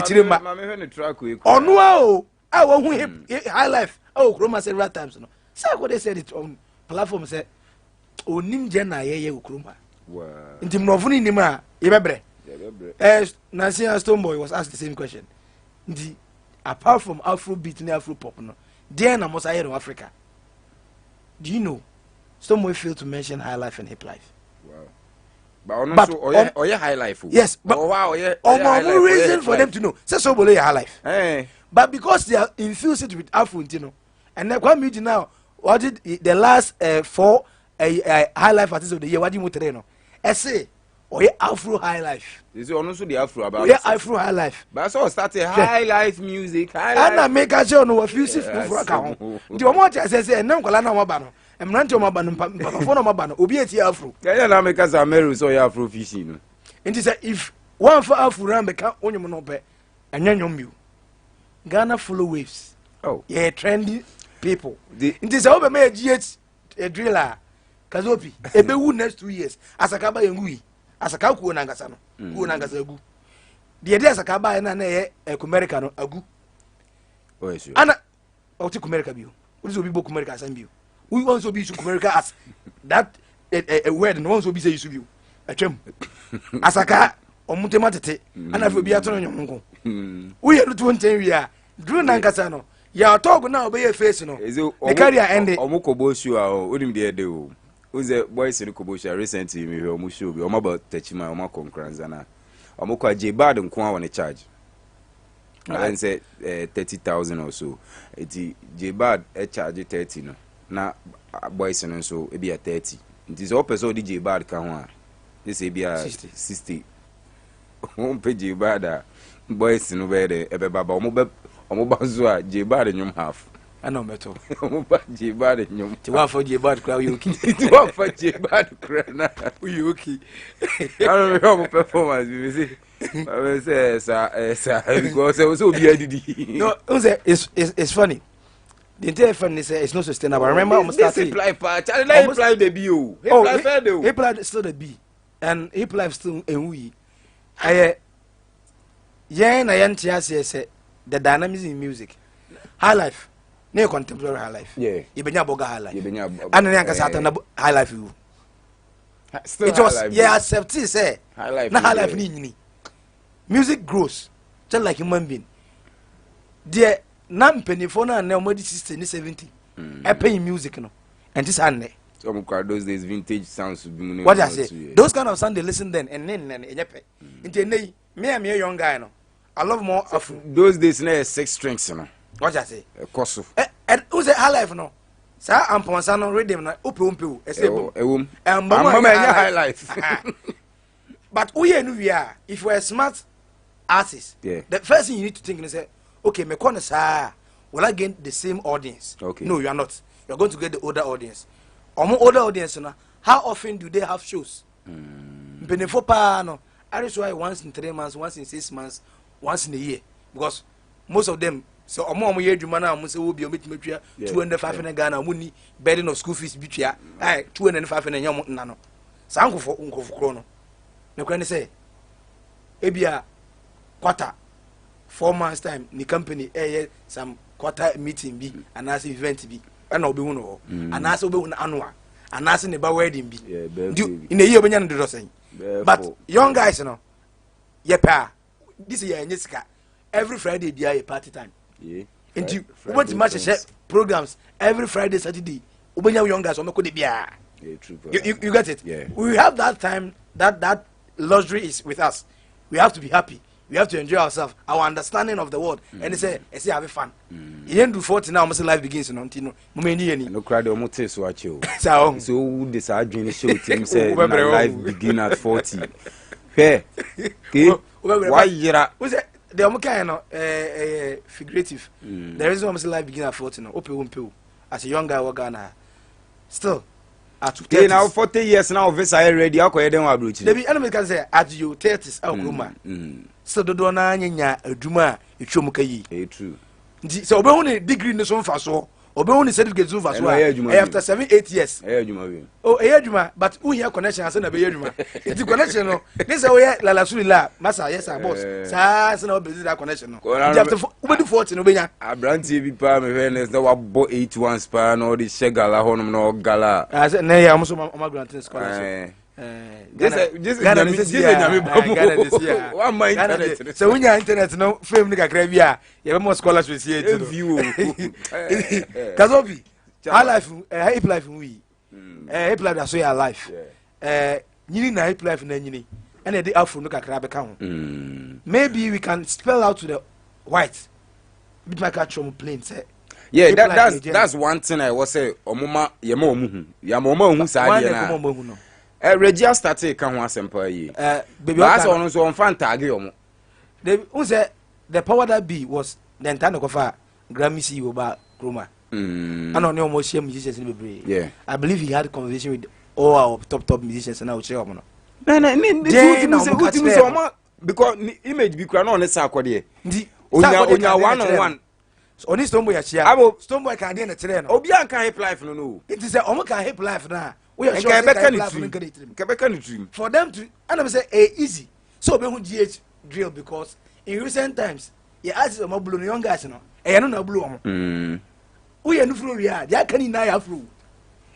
S5: chirima
S2: ma me hwe ne track we
S5: onu o I want hip high life. Oh, Chroma several times. No, so what they said it on platform say, "Oh, ninja na ye Chroma."
S2: Wow.
S5: Inti mnofuni ni ma yebebre. Nancy Stoneboy was asked the same question. Apart from Afrobeat and Afropop, no, there na most in Africa. Do you know? Stoneboy failed to mention high life and hip life.
S2: Wow. But also, high life.
S5: Yes, but reason for them to know. Say so below high life.
S2: Hey.
S5: But because they are infused with Afro, you know, and then come now, what did the last 4 high life artists of the year? What do you want to know? I say, oh yeah, Afro high life.
S2: This is also the Afro about.
S5: Yeah, Afro high life.
S2: But I saw started high life music.
S5: And I make a show no effusive for account. Do you want to say, and no colana mabano, and Rancho Mabano, Mabano, Obieti Afro.
S2: Yeah, I make us American so Afro fishing. And
S5: he said, if one for Afro ram become on your monope, and then you. Ghana follow waves.
S2: Oh,
S5: yeah, trendy people. It is over me a driller. Kazopi. Ebe wu next 2 years. Asakaba yengui. Asaka ku onangasa no. Ku onangasa agu. The idea asakaba na na ye America no agu.
S2: Oh yes.
S5: Ana o ti America bio. We so be boku America san bio. We want so be su America as that a word no want so be say you bio. Atwam. Asaka omutema tete. Ana fo bi atono nyonko. We are 20 years. Drew Nankasa no. Ya talk now be your face no. The career ended.
S2: Omukobo show onim de ede o. Uze boys in Kobo show recently me omu show bi omo about Techima omo concurrence na. Omo kwa J Bad nko on charge. And say 30,000 or so. Eti J Bad charge 30 no. Na boys no so e be 30. It is all person J Bad kan ho a. This e be 60. Omo pe J Bad boys no be there ebe baba omo ba zo a J Bad nyum half
S5: ana meto
S2: omo ba J Bad nyum
S5: ti wa for J Bad kra yuki
S2: ti wa for J Bad kra na yuki ana me omo performance bi say I say sa because so be adidi
S5: no it's funny the entire fun is it's not sustainable. I remember almost starting
S2: hip life hip life the B o
S5: hip life still the B and hip life still enwi yeah, na yantia say the dynamics in music. High life. No contemporary high life.
S2: Yeah.
S5: Ibenya boga high life. And then yanka sata na high life you. It was yeah accept it say
S2: high life
S5: na high life ni music grows just like human being there na mpenifo na na omodi 60 ni 70 paying music no and this and
S2: some those days vintage sounds would be
S5: what I say those kind of sound they listen then and enyepe into me am a young guy no I love more Afro
S2: those days na 6 strings no
S5: what I say
S2: koso
S5: and who's a high life no sa amponsa no rhythm na ope
S2: ewom
S5: mama
S2: high life
S5: but we no we are if we are smart artists the first thing you need to think is say okay me corner sa will I gain the same audience no you are not you are going to get the older audience older audience no how often do they have shows benefo pa no that is why once in 3 months once in 6 months once in a year because most of them so omo ye adwuma na mo se wo bi o metima twa 205 Ghana mo ni burden of school fees bi twa 205 na nyam na no sa nkofo kro no me kwa ni say ebia quarter 4 months time ni company some quarter meeting bi anase event bi na obehu no anase obehu na annual anase ne ba wedding bi in a year obenya no do say but young guys no ye pa this year nyesika every Friday be a party time and you want to match programs every Friday Saturday obenya young guys o meko de bia you get it we have that time that luxury is with us we have to be happy we have to enjoy ourselves our understanding of the world and say have fun you do 40 now almost life begins no ntino momeni yani
S2: no crowd o mote so ache o
S5: so
S2: who this adwin show team say life begin at 40 hey why yira
S5: the kind of figurative the reason almost life begin at 40 no ope as a young guy work Ghana still at 30
S2: now 40 years now visa ready akoye den wa brochi
S5: debi enemy can say at you 30s akroma so dodo na nya adwuma etwom kayi
S2: true
S5: nti so obehu ni degree ni so mfa so obehu ni certificate so mfa so after 7-8 years
S2: adwuma we
S5: adwuma but who here connection ase na be adwuma nti connection no this say we la sulila masa yes boss sa se na obezi that connection no nti after ubedi 40 no benya
S2: abrantie bi pa me fairness na wa bo 81 pa na all the shegala honom na ogala
S5: na ya mo so ma grant scholarship
S2: this nyame babu wa my internet
S5: so unya internet no fame ni kakra bi a ye be mo scholarship see it
S2: view
S5: kazobi high life hip life we hip life so your life nyini na hip life na nyini and the afro no kakra be ka ho maybe we can spell out to the white bit my catch from plain say
S2: that's one thing I was say omoma ye ma omuhu ya ma oma ohu sa de na Regia started kan ho asempa yi
S5: baby
S2: as on so on fan tag yo mo
S5: they who say the power that be was the entire kofa Grammy CEO ba Kroma and on your most musicians in the I believe he had a conversation with all our top musicians and I would say no
S2: because image be kra no ne sa akode onya one on one
S5: oni Stoneboy achia Stoneboy kan dey na tere no
S2: obi an kan hip life no
S5: it is say omo kan hip life na we are
S2: sure for
S5: them to and say easy so be hu GH drill because in recent times you ask some blue young guys no no na blue omo we are no flow we are they can na ya flow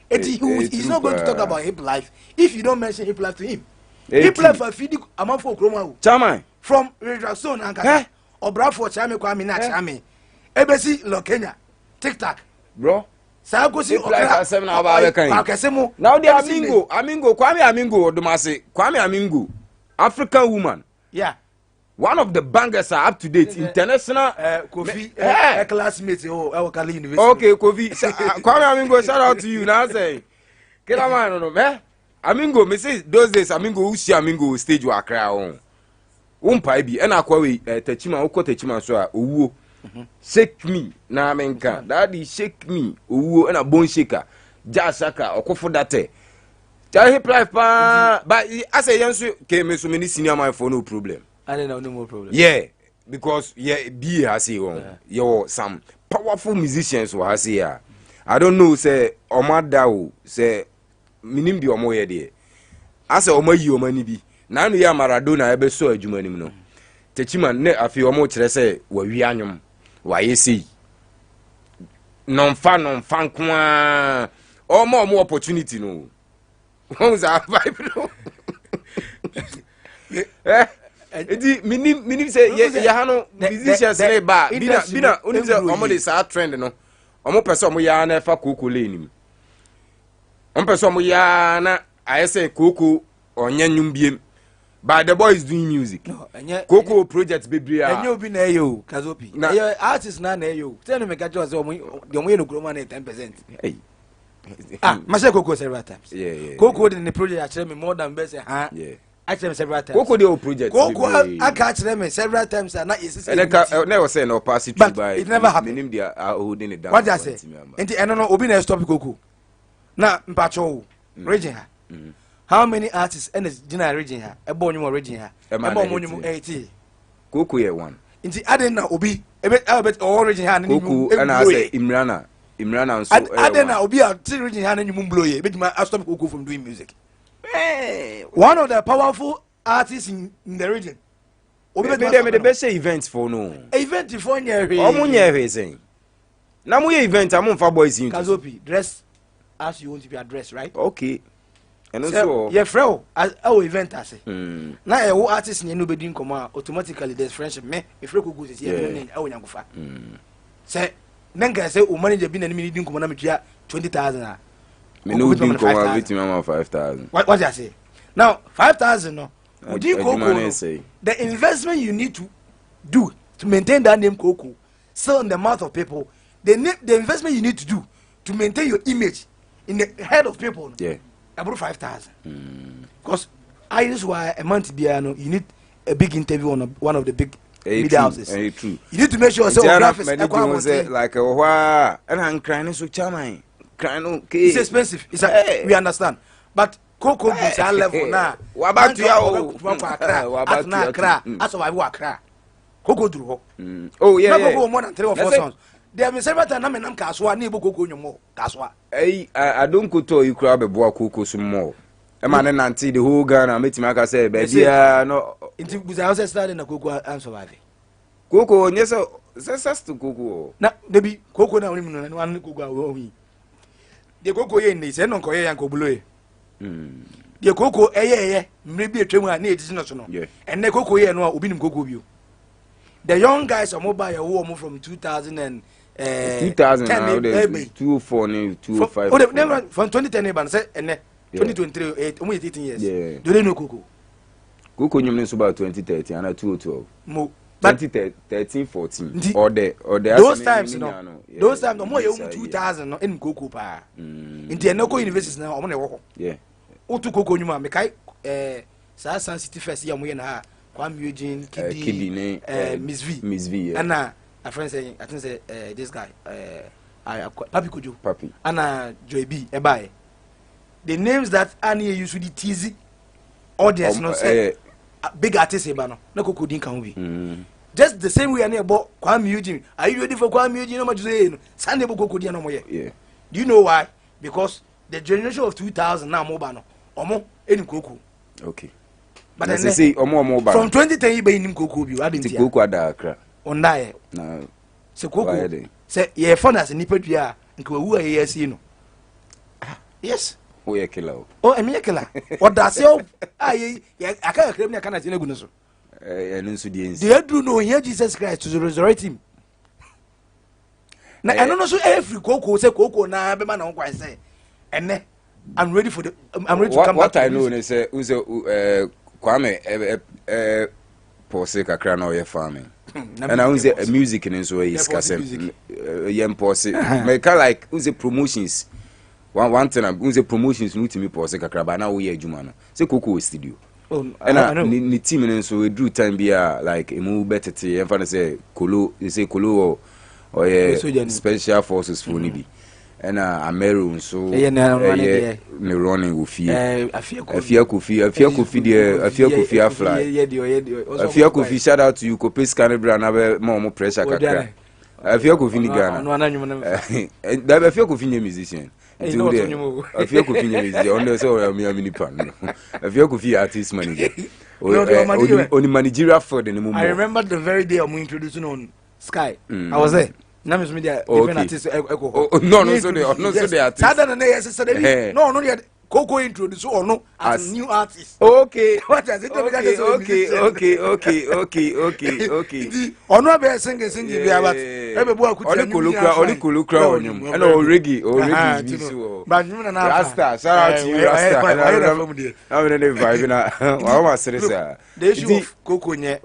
S5: he's not going to talk about hip life if you don't mention hip life to him hip life for feed amount for Kroma
S2: chairman
S5: from Redrakson and Kaka Obrafo chame kwa mi na chame ebesi lo Kenya TikTok
S2: bro
S5: sa go si
S2: okra asem na ba be kan
S5: akesemo
S2: now the Amingo Kwame Amingo Odomase Kwame Amingo African woman one of the bangers are up to date international
S5: Kofi classmate Kali University
S2: okay Kofi Kwame Amingo shout out to you now say kila man no me Amingo me say those days Amingo usi Amingo stage wa kra on umpa bi e na kwa we tachima ukọ tachima so a owuo shake me na menka daddy shake me owuo na bone shaker jasaka okofo date ja hip life pa but as a yensu ke me so many senior man for no problem
S5: I don't know no more problem
S2: because be has here your some powerful musicians who has here I don't know say omada o say minim bi omo ye de as omo yi omani bi na no ya Maradona ebe so adwuma nim no techima ne afi omo kire say wa wi anyom wa yesi non fa kwa omo opportunity no Who's our vibe? Eti minim say ye ha no musicians na ba bina oni say omo dey sa trend no omo person omo ya na fa koko le nim omo person omo ya na I say koko onya nyum biem but the boy is doing music koko project bebre a
S5: enye obi na eyo kazopi eyo artist na eyo tell me ka just omo de omo ye no kroma na 10%. Ma say koko several times koko in the project actually me more than best yeah. I tell me several times.
S2: Koko the project.
S5: Koko I catch them several times and not is.
S2: And I never say no pass it through by.
S5: It never happened.
S2: Him they are holding it down.
S5: What I say? And I don't know. Obi na stop Koko. Now mpacho region her. How many artists and is general region her? Ebo nyumo region her. Ebo nyumo 80.
S2: Koko ye one.
S5: Inti aden na obi ebet all region her.
S2: Koko and I say Imrana and so.
S5: Aden na obi a three region her na nyumo blow ye. Bet I stop Koko from doing music. Hey, one of the powerful artists in the region.
S2: The best events for no.
S5: Event for near.
S2: Saying. Now we event among for boys in
S5: Kazopi dress as you want to be addressed, right?
S2: Okay. And also,
S5: yeah, friend, as our event I say. Now a artist in nobody in command automatically there's friendship. Me if you go is here, I will not go. Say, Nenga say, o manager been an immediate command 20,000.
S2: Me no bin come with me 5,000.
S5: What I say? Now 5,000 no. Would you Coco? The investment you need to do to maintain that name Coco, sell in the mouth of people. The investment you need to do to maintain your image in the head of people.
S2: Yeah.
S5: About 5,000. Because I use why a month piano you need a big interview on one of the big media houses.
S2: True.
S5: You need to make sure so graphics
S2: like a and I'm crying so charming.
S5: It's expensive. We understand. But Coco is our level now.
S2: What about you?
S5: That's why we are Coco drew.
S2: Oh, yeah.
S5: Coco more than 3 or 4 songs. There have been several times I'm Kaswa, neighbor Coco no more. Kaswa.
S2: I don't go to you crab a boy Coco some more. A man and auntie the whole gun. I met him, like I said, baby. No,
S5: it was I was starting a Coco and surviving.
S2: Coco, yes, that's to Coco.
S5: Now, maybe Coco now, one Coco. The Coco in this, and Uncle Yanko Blue. The Coco, maybe a tremor needs national. And the Coco here no Ubin Coco view. The young guys are mobile a woman from 2000 and
S2: 2000 204 205
S5: from 2010 say and 2023 only 18 years.
S2: Yeah.
S5: Do they know Coco?
S2: Coco you mean about 2013 and 2012.
S5: Mo
S2: 2013 14 or
S5: those times no those times no more you 2000 no in Coco pa into Enoko universities now omo na work
S2: yeah
S5: otu Coco nyuma me kai San City First year mo ye na Kwame Eugene Kidi Miss V
S2: yeah.
S5: And a friend saying I think say this guy Papi Kojo
S2: Papi
S5: and Joy B ebai the names that Annie usually tease audience no say big artist eba no Coco din kan be just the same way ani about Kwame Eugene. Are you ready for Kwame Eugene? No much say no Sunday Coco din no mo ye.
S2: Yeah.
S5: Do you know why? Because the generation of 2000 now mo ba no omo eni Coco.
S2: Okay.
S5: But then
S2: say omo ba
S5: from 2010 you be eni Coco bi what didn't
S2: Coco ada akra
S5: on die
S2: na
S5: so Coco say ye fun as nipa dua nke wawu aye asi no yes
S2: o ye killer
S5: o emi ye killer o da se o aye aka krem ni aka na tine gu no so
S2: nso die nsi
S5: they do know here Jesus Christ to resurrect him na eno no so every Coco say Coco na be ma na nkwan say ene I'm ready to come
S2: what
S5: back.
S2: I know is Kwame pause kakra na o ye farming and I say music in so is kasem ye pause make like say promotions one thing I'm say promotions no to me pause kakra ba na wo ye adwuma no say Coco studio.
S5: Oh,
S2: and ni team and so we drew time be like a move better to and say Kolo you say Kolo or special forces for nibi and Ameru so me running with fear afia kofi afly afia kofi shout out to you ko pay scan bra na be more pressure kakra afia kofi ni Ghana that afia kofi ni musician afia kofi ni musician on the so me pan afia kofi artist manager on managerial for the
S5: I remember the very day I'm introducing on Sky. I was there. Now Miss Media different artists
S2: no so they artists
S5: no Coco introduce or no as new artist.
S2: Okay.
S5: What is it?
S2: Okay.
S5: Or no be sing be about. Every boy could
S2: only kulukra onyum. And reggae
S5: but you na
S2: Rasta, shout out to you Rasta. I'm in the vibe na. I want to say
S5: the issue of Coco nye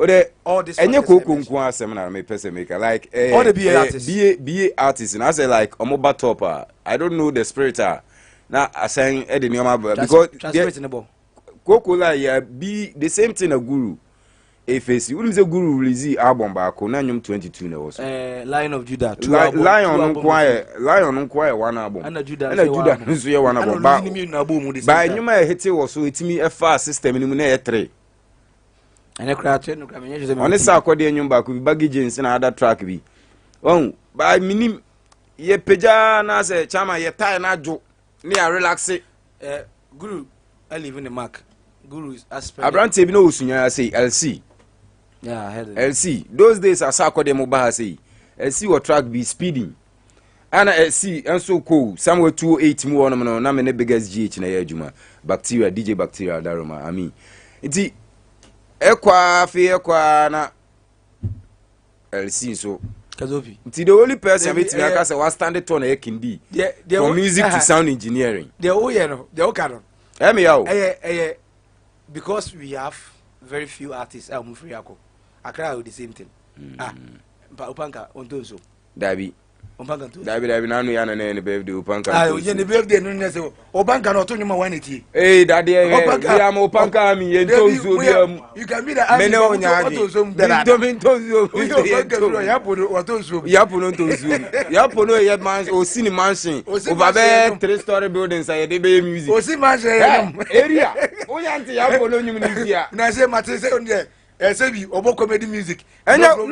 S5: all this
S2: enye Coco nko asem na me person maker like
S5: all the BA artists.
S2: BA artists and I say like omoba topper. I don't know the spirit na assign the name because
S5: translate in the ball.
S2: Coco la ya be the same thing a guru. Efesi who say guru release album back na nyum 22 na was
S5: Lion of Judah
S2: Lion nkwire one album
S5: and Judah
S2: nso ye one album ba nyuma e hit was so etimi efa system ni mu na 3
S5: and create no kamenye je
S2: on sa akode nyum back bi baggage na other track bi on ba minim ye peja na say chama ye tie na jo ne ya relax
S5: guru I live in the mark guru is aspect
S2: Abrante bi no osunya say LC.
S5: Yeah, I heard it.
S2: LC. Those days I saw them over say LC or track be speeding. And LC and so cool. Somewhere 208 more no na me biggest GH na yejuma. Bacteria DJ bacteria daroma. I mean. Iti ekwa na LC so
S5: Kazopi.
S2: Iti the only person with me aka say was stand to na Kindi. From music to sound engineering.
S5: The no, the okano.
S2: Me yawo.
S5: Because we have very few artists free ako. Accra with the same thing. Upanka onto so.
S2: Dabi.
S5: Upanka too.
S2: Dabi na no ya na ne birthday Upanka.
S5: You the birthday no ne say Upanka no to nyuma 180.
S2: Eh daddy we am Upanka mi ento zo bi am.
S5: You can be the artist onto so
S2: that. Ento zo. Yapo no to zo. Yapo no ye man o sini mansion. Over there 3-story buildings say dey be music.
S5: O si mansion
S2: area. O yanti yapo no nyum ni bia.
S5: Na say Martin say on there. Sebi obo comedy music.
S2: No,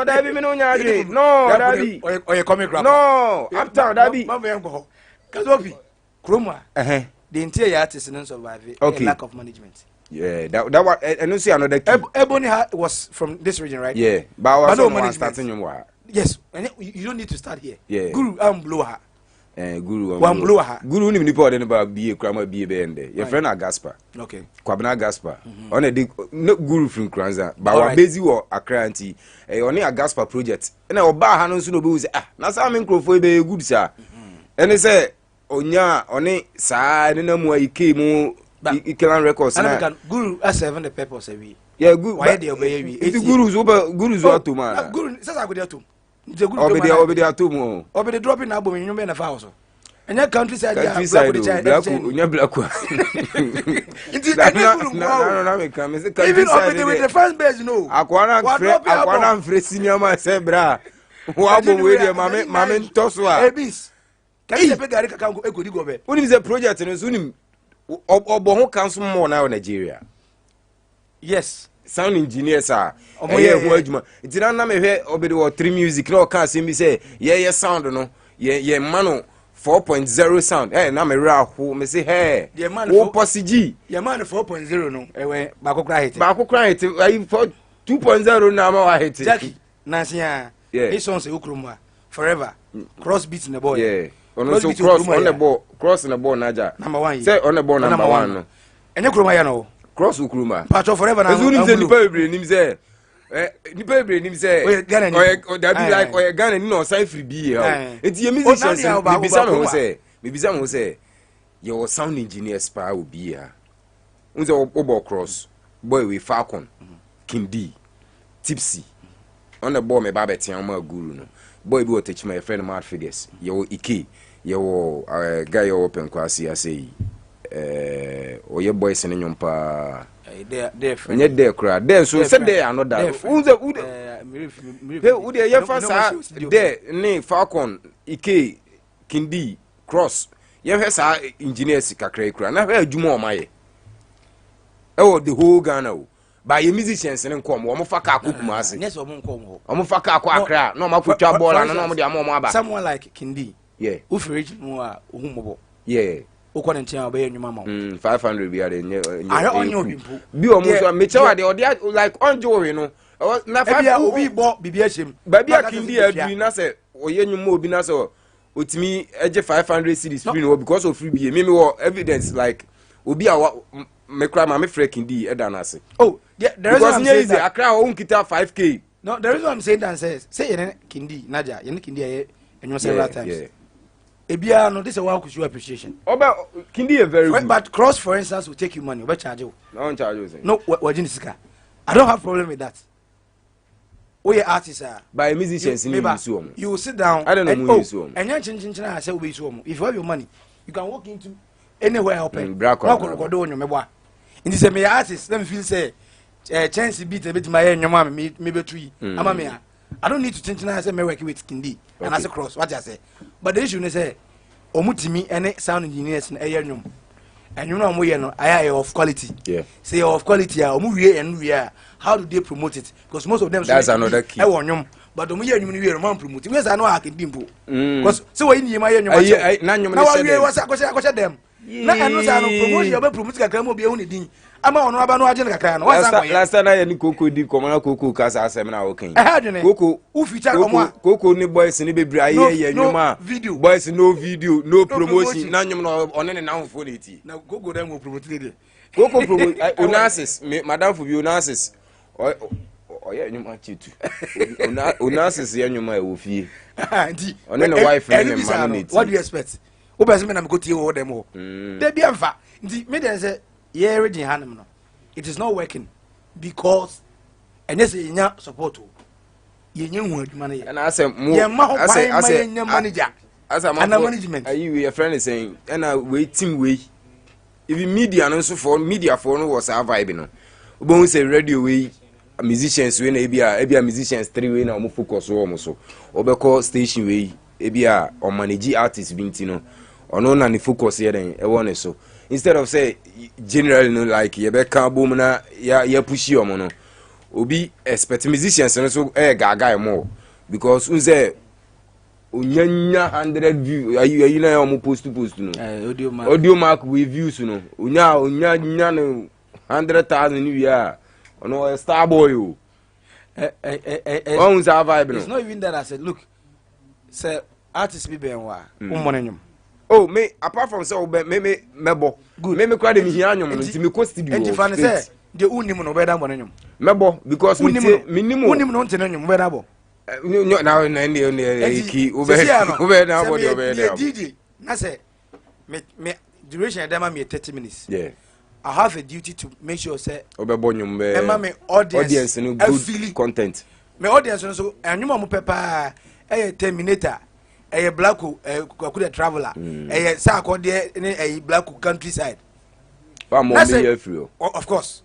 S2: Dabi me no nyadwe. No, Dabi.
S5: Oye comic rapper.
S2: No, uptown Dabi.
S5: Mama yango. Kazopi. Kroma. The entire artist didn't survive a lack of management.
S2: Yeah, that was and you see another key.
S5: Ebony was from this region, right?
S2: Yeah, but I was no starting you.
S5: Yes, and you don't need to start here.
S2: Yeah.
S5: Guru blow her.
S2: Guru
S5: one blow her.
S2: Guru ni nipo de ba BA krama BA be ende. Your friend Gaspar.
S5: Okay.
S2: Kwabena Gaspar. On a no Guru from Kranza, but wa bezi wo Accra anti. Oni a Gaspar project. Na oba ha no so no be say na sa me nkrofo be good sa. Ene say onya oni sa ne na mu ike mu Ikelan records na.
S5: Guru has served the purpose we.
S2: Yeah, good.
S5: Why they obey we?
S2: It's Guru's ato man.
S5: Guru sasa go there too.
S2: Obedi ato mu.
S5: Obedi dropping album in nyumba na fa also. Enya countryside
S2: black unya black.
S5: It's no
S2: me come say
S5: even obedi with the fan base no.
S2: Akwana fre senior man say bra. Wo album we dey mame ntoso a.
S5: Ebis. Can you pe gari kaka ekodi go be?
S2: Unim the project no so unim obo ho council more na Nigeria.
S5: Yes.
S2: Sound engineers are oye ho adwuma nti na me hwe obedi wo 3 music na o ka se mi say ye sound no ye mano 4.0 sound na me ra ho me say wo posigi
S5: ye man 4.0 no ewe ba kokra hit
S2: ayi 2.0 na ma wa hit
S5: Jackie na sia he song say ukruma forever cross beat in the boy
S2: yeah ono so cross on the ball cross in the ball naja
S5: number 1
S2: say on the ball number 1 no
S5: enye kruma ya no
S2: cross ukruma
S5: patch forever na
S2: ezu ni nipa ebre nim say nipa ebre nim say oye that be like oye Ghana ni no sign free be here enti ye musicians me bisa me say your sound engineers pa will be here unze obo cross boy we Falcon Kindi Tipsy on the ball me ba betian ma Guru no boy bi o teach my friend Mad Figures yo Ike yo guy yo open kwasi say oye boys ne nyompa
S5: they friend
S2: nye de kra den so say they are not that ude ye fasa de ne Falcon Ike Kindi Cross ye hwe sa engineers kakra kra na hwe adwuma o maye the whole Ghana o ba ye musicians ne nkom wo mo fa ka akokuma ase
S5: yes o mo nkom ho
S2: o mo fa ka akwa akra na o ma kwotwa ball na o mo de amo aba
S5: someone like Kindi
S2: yeah
S5: who fridge mu a ohumbo
S2: yeah
S5: ukọ ne ntia obey nyuma ma
S2: 500 bi ade nye
S5: onyo bimpo
S2: bi o mo so me chewa de like onjo we no na 5
S5: obi bo bibia chem
S2: ba bia Kindi adu na se oye nyuma obi na se otimi eje 500 cedis free no because of free be me evidence like obi a me cry ma me freaking di edanase.
S5: Oh, yeah, there is
S2: because easy akra o nkita 5k.
S5: No, the reason I'm saying that says say you kindi naja you kindi and several times.
S2: Yeah.
S5: Ebia no this is one show appreciation.
S2: Oba kindi very good.
S5: But cross for instance will take you money, will charge you.
S2: No charge you.
S5: No, I don't have problem with that. We artists are
S2: by musicians in you.
S5: You will sit down.
S2: I don't know who is you.
S5: And you I say we so. If you have your money, you can walk into anywhere open.
S2: Black
S5: in this me artist, let me feel say chance beat a bit my your mom maybe tree. I don't need to change I say me work with Kindi and as a cross what I say. But the issue is say omutimi any sound engineers in a and you know no I of quality.
S2: Yeah.
S5: Say of quality and we are how do they promote it? Because most of them
S2: that's another key.
S5: I want you, but we are man promoting. Yes, I know I can dimple. Because so when you my now them. Na anu sa no promotion you be promote kakra mo be hu ne din ama ono aba no age ne kakra no
S2: last time na ni koko di komana koko kasa asem na wokan
S5: koko u feature omo
S2: koko ni boys ni bebre aye nyuma boys no video no promotion na nyum no one ne nanfo na eti
S5: na koko dem go promote dey
S2: koko promote onasis madam for be onasis oye nyuma chitu onasis ye nyuma e wo fie
S5: ndi
S2: one ne wife ne man na eti
S5: what do you expect o be me na me go tie wo dem o dey be amfa ndi me dey say ye ready hanum no it is not working because enye say nya support o ye nya hu aduma na ye
S2: and asem mo
S5: asem manager
S2: asem
S5: and management
S2: ayi we your friend is saying and we team we even media no so for media for no was our vibe no obo say radio we musicians we na ebia musicians 3 we na o focus o so obekọ station we ebia o manage artists binti no ono na ni focus here den e won so instead of say generally no like ye be kan bom na ya push you no obi expect musicians no so gaga mo because unse unyanya 100 view ayi na o post no audio mark with views no unya no 100,000 view ono star boy o on sa vibe no
S5: it's not even that I said look say artist be ben wa ummonanyum.
S2: Oh, me apart from say me mebo good me kwade me hia anyum no nti me ko studio
S5: enti fa ne say de unim no be da bonanyum
S2: mebo because me nimo
S5: unim no nti nanyum be da bo
S2: na ne ki ube na bo de be da
S5: DJ na say me duration dem me 30 minutes
S2: yeah
S5: I have a duty to make sure say
S2: obebo nyum be
S5: me audience
S2: no good content
S5: me audience no so anyum mo pepa terminator Blacko could traveler Sako there in Blacko countryside. Of course.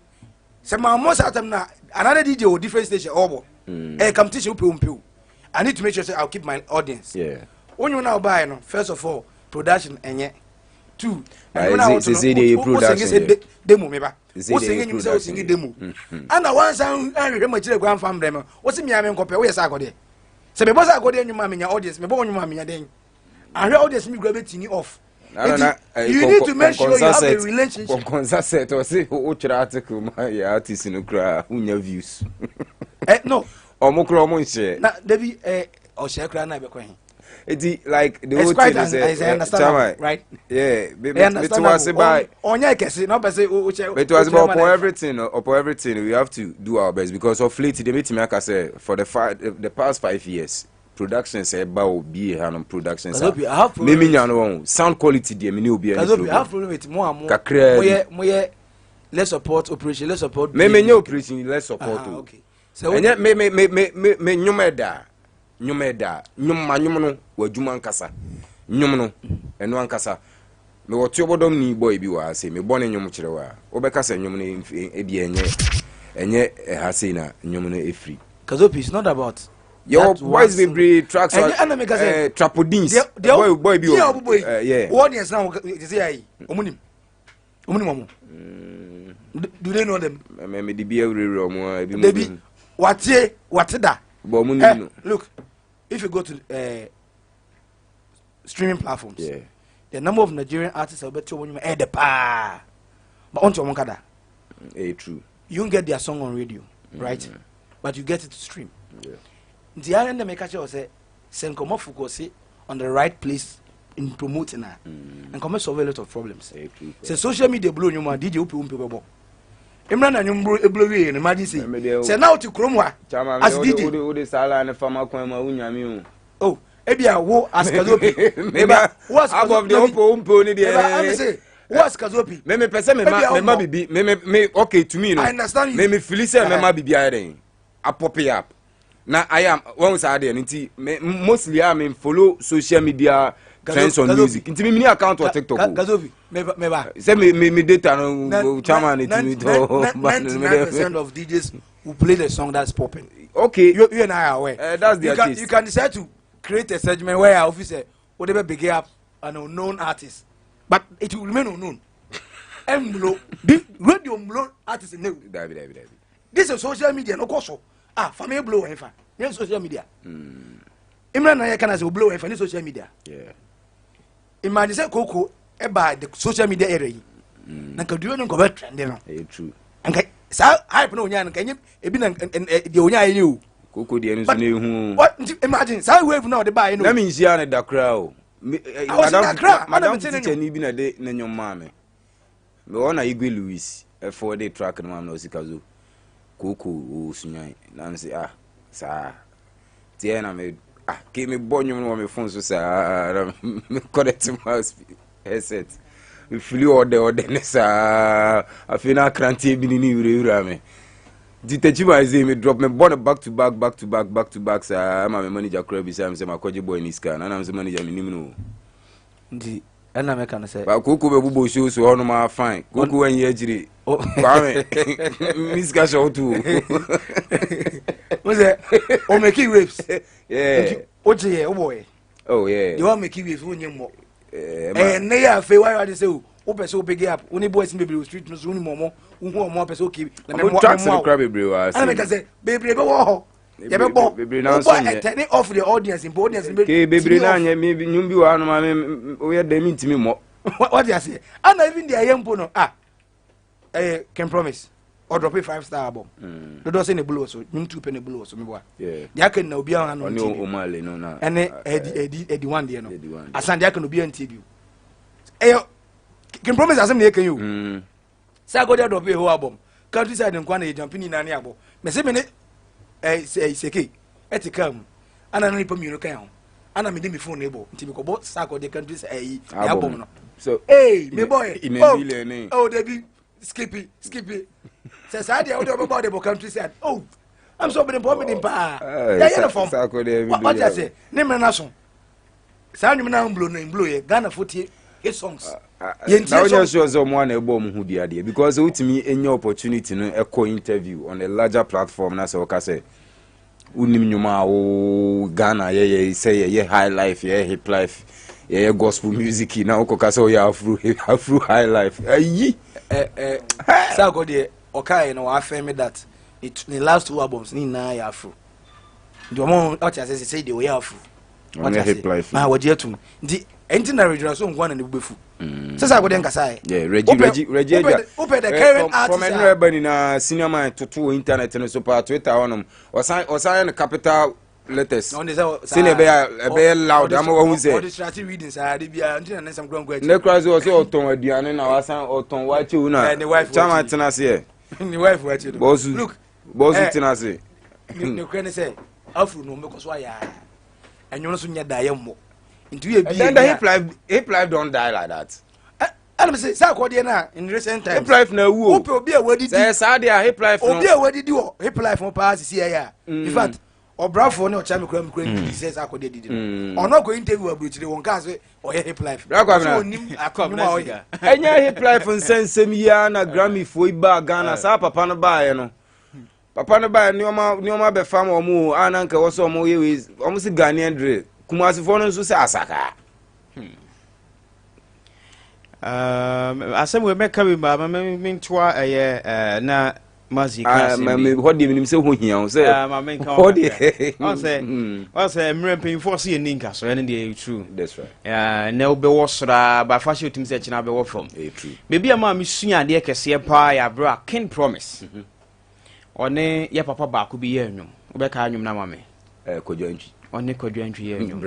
S5: Some most of them now another DJ or different station competition I need to make sure I'll keep my audience.
S2: Yeah.
S5: When you now buy first of all production and yet two demo meba. What's singing demo? And I once I remember grand farm demo. What's me I mean compare where Sako there? So me boss I go there you my audience me bo you my den and audience me grabbing you off you need to make sure you have a relationship
S2: concert or say o try article my artist no cry unya views
S5: no
S2: omokro omo nse
S5: na debi o share cry na be kwan
S2: it like the whole thing is
S5: I understand right
S2: yeah it was about
S5: onya kese no be say o share
S2: it was about upon everything we have to do our best because of late they meet me say for the past 5 years production say about be hand production me sound quality there me obi
S5: any I have problem with mo mo let's support operation let's support
S2: me operation let's support
S5: okay
S2: so me nyumeda nyum no wadwuma nkasa nyum no eno ankasa me wotu obodom ni boy bi wa ase me bone nyum kire wa obekasa nyum no e bi enye ha sei na nyum no efri
S5: Kazopi is not about
S2: your boys be bring tracks trapodins boy bi yeah
S5: audience now say ai omunim omo do they know them
S2: me di bi awrere omo e bi
S5: mo bi wate da
S2: bo omunim
S5: look if you go to streaming platforms, the number of Nigerian artists will be the pa. But on to kada.
S2: True.
S5: You don't get their song on radio, right? But you get it to stream. The other make say, "Senkomo fukose on the right place in promoting her and come solve a lot of problems. So social media blow you man DJ people. Imran and you blow in emergency. Say now to Chromwa. As DJ.
S2: Sala and Farmer Kwama.
S5: Oh, Ebia wo ask Kazopi. What's
S2: above the Umpo
S5: there? What's Kazopi?
S2: Me person me okay to me no.
S5: I understand you.
S2: Me Felicia me bibi ayden. A pop up. Now I am once I there nti mostly I mean follow social media trends on music. Nti me account on TikTok.
S5: Kazopi. Me ba.
S2: Say me data no chairman it me to
S5: 99% of DJs who play the song that's popping.
S2: Okay.
S5: You and I are aware.
S2: That's the artist.
S5: You can decide to create a segment where our officer whatever big up an unknown artist. But it will remain unknown. Mlo, radio mlo artist no. This is social media no course. Family blow and fan. Yes, social media. Imran na can as blow and fan social media.
S2: Yeah.
S5: Imagine say Coco by the social media area. Na ka duo no go trend no.
S2: True.
S5: And sa hype no nya no kan e bi na de onya you.
S2: Coco de no so na hu.
S5: What imagine sa wave now the buy no.
S2: Na me nsia na dakra o. Madam teacher ni bi na de na nyom ma me. Me wona Igwe Louis for the track no ma na osikazo. Coco o sunyan na say sa tie na me ke me bonyo no me phone so sa me connect mouse headset we feel order nessa afina krantie bi ni wura me di techiba is me drop me born back to back sa ma me manager crab bi say my koji boy ni scan na am say manager me nim no
S5: di na me kan say
S2: ba Coco be bubo show so hono ma fine Coco wan ye jiri kwame miska show too
S5: was it o make waves
S2: yeah
S5: oje ye o boy
S2: oh yeah
S5: you want make waves won yem mo na ya fe why you say o person o big up oni boys be street no so oni momo hu mo person o keep
S2: na me mo crab be was
S5: and make say bebre be wo ho ye be bo
S2: bebre na so
S5: turn off the audience in audience
S2: ke bebre na nya me nyum bi wa no ma me o ye da mi ntimi mo
S5: what you say and even the ayempo no can promise or drop a 5-star album do do say ne blow so nyum 2 penny blow so me boy
S2: yeah
S5: dia can na obi an no
S2: oni o male no na
S5: and edi one there no asan dia can obi an TV can promise asem na can you say go there drop a whole album countryside nkwa na jumping na ne abo me say me ne seke etikam ana no nipa mi no kan ho ana me dem phone ebo nti me ko bo sa go the countryside album no
S2: so
S5: me boy oh they be skippy says I dey about the countryside I'm so been bombing pa ya uniform what you say name na so sa nyum na blow no blow ye Ghana 48 songs
S2: now you sure so mo na ebo mu hu dia de because ultimately any opportunity no echo interview on a larger platform na so ka say unim nyuma o Ghana ye say ye high life ye hip life ye gospel music na o ka say ya afro high life ayi
S5: sa go there okay no affirm me that the last 2 albums ni na ya afro the one what you say the way afro
S2: on hip life
S5: ma wodi atum ndi enti na regional so ngwana ne bubefu sasa go den kasa
S2: yeah Reggie
S5: open the current artist
S2: from anybody na senior man to internet no so pa Twitter on osan capital letters senior be loud am wo say
S5: all the strategy reading say dey bia enti na some ground go
S2: ne crazy also oton aduane na wasan oton wache una chama tenase
S5: ni wife wache
S2: look boss tenase
S5: ni kwene say afro no me ko so aya enyo so nya da yemmo into ye bi
S2: then the hip life don't die like that
S5: and me say sa ko de na in recent times
S2: hip life na wu
S5: obi a wadi
S2: say sa dia hip life no
S5: obi a wadi di hip life mo pass see ya in fact obrafo ne o chame kura he says sa ko de di ono ko interview abrochire won ka say o hip life
S2: so
S5: nim akomna
S2: enya hip life nsensem ya na Grammy fo iba Ghana sa papa no ba ye no papa no ba ni oma be fam omo ananka wo so omo ye we omo si Ghanaian drill kumasi fo no so se asaka
S1: asem we meka bi ma mentwa na mazika
S2: me hodi minim se ho hia o se
S1: hodi o se mrempen force ye ninka so ene dey true
S2: that's right
S1: na obe wo sra ba fa she otim se china be wo from
S2: true
S1: bebi ama me sua de kese pa ya bro King Promise one ye papa ba ko bi ye anwum obe ka anwum na ma me
S2: kodwantwi
S1: one kodwantwi ye anwum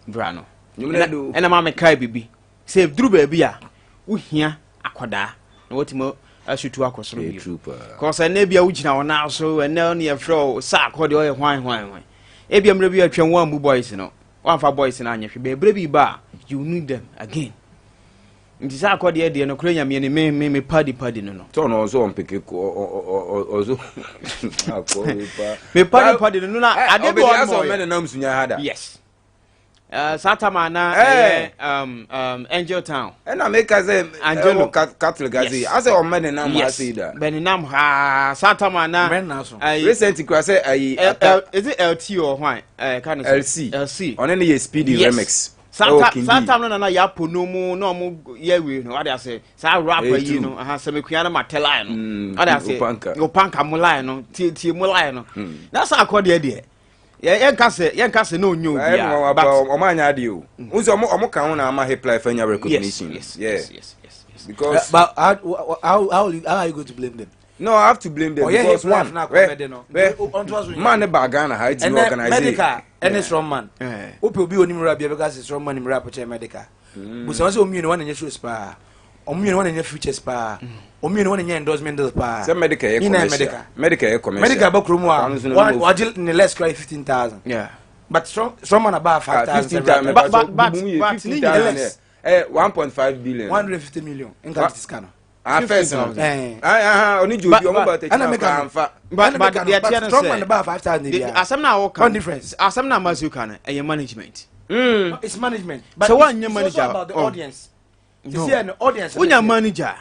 S2: brano
S1: ɛna ma me kai bibi sɛ duru baabi a wo hia akoda na wotimo ashutu akosoro bi cause na bia wo gina wona so ɛna ne yɛfrɛ sa akode ɔyɛ hwan ebia mra bi atwa wo amu boys no one for boys na anyehwe bebre bi ba you need them again nti sa akode de no kura nyame ne me party no
S2: so no so on peke ozo akode pa
S1: me party no na ade bi on mo
S2: me na msunya hada
S1: yes Satama na Angel Town.
S2: And I make as a Angelo Catholic Gazi. As a man and I say that.
S1: Beninam ha Satama na
S2: recently cross is
S1: it LT or why? Kind of LC. On any speedy remix. Satama na yapo no mo yeah we no what I say. Sa rapper you know se me kuana matela no. What I say. Yo panka mulai no tie mulai no. That's how call there. Yen kase no nyo bia
S2: but omanya ade o unse omo kan ho na ama hip life anya recognition.
S1: Yes.
S2: Because
S5: but how are you going to blame them?
S2: No, I have to blame them because one man ne bagana ha it organize
S5: medical any strong man ope obi onimra bia because strong man nimra apoche medical but so omienu wan nya shows pa omienu wan nya futures pa omienu wan nya endorsement deals pa
S2: say medical e commercial
S5: medical ba kromu a wajil ne less cry 15,000
S1: yeah
S5: but strong man about 5,000
S1: but
S2: 1.5 billion
S5: 150 million in that scanner
S2: first oni jobi omo ba
S5: ana make am
S1: but the attorney
S5: strong man about 5,000
S1: asem na wo kan
S5: difference
S1: asem na masu kan e management
S5: it's management but
S1: so one manager
S5: about the audience you see an audience
S1: when your manager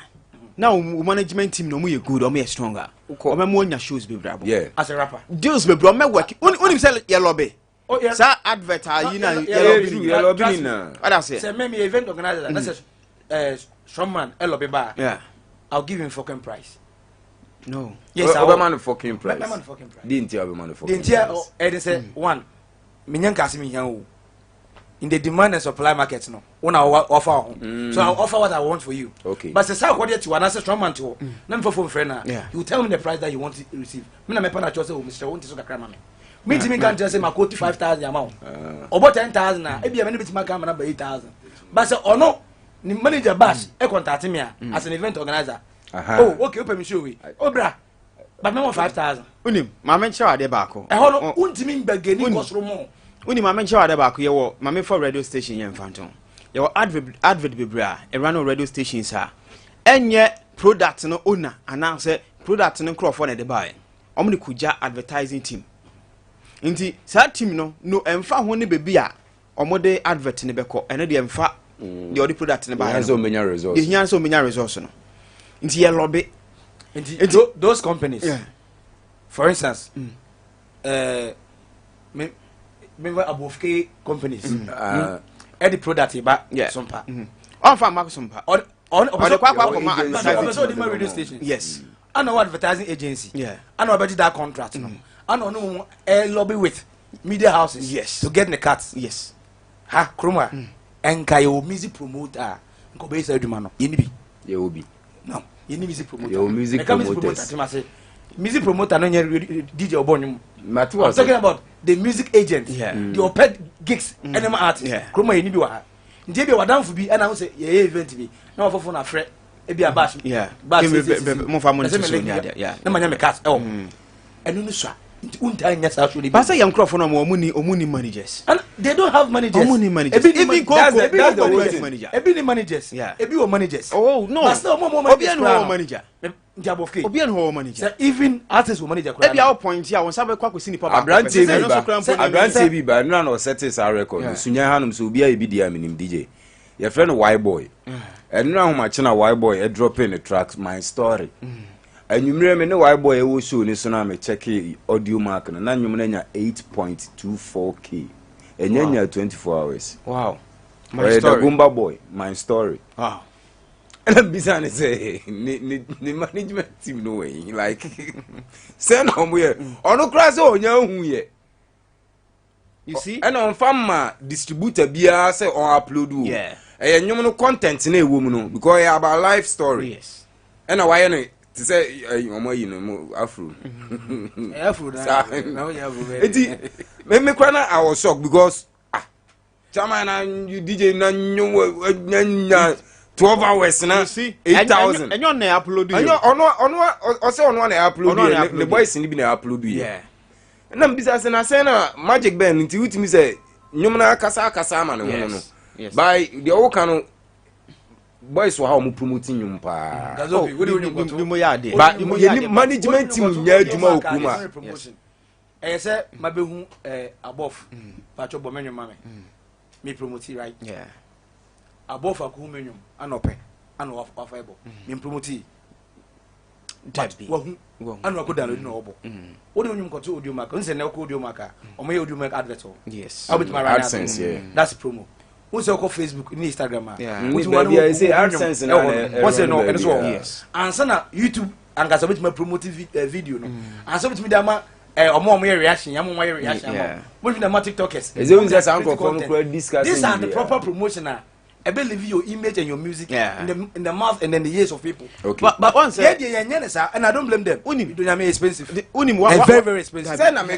S1: now management team no mo ye good or me stronger o me mo nya shows be brabo
S2: yeah
S5: as a rapper
S1: deals be bro me work unim say ye lobby sa advertise you na
S2: ye lobby na
S1: what I say
S5: me event organizer that's strong man lobby bar
S1: yeah
S5: I'll give him fucking price.
S1: No.
S2: Yes, I man fucking price.
S5: Fucking price.
S2: Didn't you have a man fucking price?
S5: Didn't you? Say one. Minyan kasi mi yan. In the demand and supply market, no. One offer. So I'll offer what I want for you.
S2: Okay.
S5: But the same quality to another strong man to. Let me for friend now. You tell me the price that you want to receive. Me na me pana chose Mr. Want to kakra mama. Me timi kan just say my quote 5,000 amount. Obo 10,000 na. E bia me no bitima kan na 8,000. But say ono ni manager bash e contact me as an event organizer. Oh, okay, open me show we. Obra. But me want 5,000.
S1: Unim, ma men chawa de bako.
S5: E hono untimi mbageni kosro mo.
S1: Unim ma men chawa de bako ye wo ma me for radio station ye mfanton. Ye wo advert bebra e run on radio stations ha. Enye product no owner announce product no crofo na de buy. Omo ni kuja advertising team. Nti sa team no emfa ho ne bebi a omo de advert ne beko ene de emfa the other product ne buy.
S2: So many results.
S1: The here so many results no. Nti ye lobby
S5: those companies for instance me Abofkay companies any product ba Sompa
S1: on farm mark Sompa on the
S5: advertising radio station
S1: yes
S5: and our advertising agency and our budget that contract no and no lobby with media houses
S1: yes
S5: to get the cuts
S1: yes
S5: ha kroma enka yo music promoter nko be say aduma no yenibi
S2: ye obi
S5: no yeni music promoter
S2: yo music promoters
S5: music promoter no DJ Obonyum
S2: I'm
S5: talking about the music agent the oped gigs enema artist kroma yenibi wa ha nje bi wadamfo bi ana ho say ye event bi na ofofo na frɛ e bi abash bash
S1: mo fa mo nso ya
S5: na manya me cast enu no so unta nya sa so ni
S1: ba say yam crofo no mo omuni managers
S5: and they don't have managers
S1: omuni managers
S5: even
S1: that's the manager
S5: ebi ni managers ebi wo managers
S1: oh no
S5: but still mo
S1: obi en ho manager
S5: Abofkay
S1: obi en ho manager
S5: so even artists wo manager kura
S1: ebi a point here won sabe kwa kwesi ni pa ba
S2: abrantie bi ba no na set is our record sunya hanum so obi a ebi dia minim DJ your friend Y boy enu na homa china Y boy e drop in the tracks my story anwumre me ne Y boy e wo show ni so na me check audio mark na nwumre nya 8.24k enya 24 hours
S1: wow
S2: my story Gumba boy my story
S1: wow
S2: and I'm busy say ni management team no way like send home here ono class onya hu ye
S1: you see
S2: and on farmer distributor bia say on upload nwum no content na ewo mu no because e about life story
S1: yes
S2: and why no to say omo yi no afro
S5: na ya afro
S2: eti me kwa na I was shocked because Chama na you DJ na nyo 12 hours na 8,000.
S6: And you na upload you.
S2: I say on one upload the boys ni bi na upload you.
S6: Yeah.
S2: Na mbisa na say na Magic Ben nti wutimi say nyom na kasa ama ne ho no. By the all can boys were how mu promoting nyom pa.
S5: Gazobi, we do
S6: mo ya de.
S2: But management team nya adwuma okuma.
S5: Say mabehu Abof pacho bo menyo mame. Me promote right.
S6: Yeah.
S5: Abof aku menyo anope anu afaibo. Me promote.
S6: Debbie.
S5: Wahu anu akoda no obo. What do you go to audio mark? Nse na ko audio mark. O me audio mark advert.
S6: Yes.
S5: I'll be my right
S2: AdSense, yeah.
S5: That's promo. What's your Facebook, Instagram?
S6: Yeah.
S2: Which one do you say AdSense na?
S5: What's it no? And so
S6: Yes.
S5: and so na YouTube and gas bit my promote video no. And so bit me da ma omo reaction, am my reaction. What na TikTokers.
S2: Is it just uncle from discussing?
S5: These are the proper promotion na. I believe your image and your music in the mouth and then the ears of people.
S6: Okay. But once
S5: and I don't blame them. Unim do me expensive.
S6: Unim
S5: very very expensive. Say na me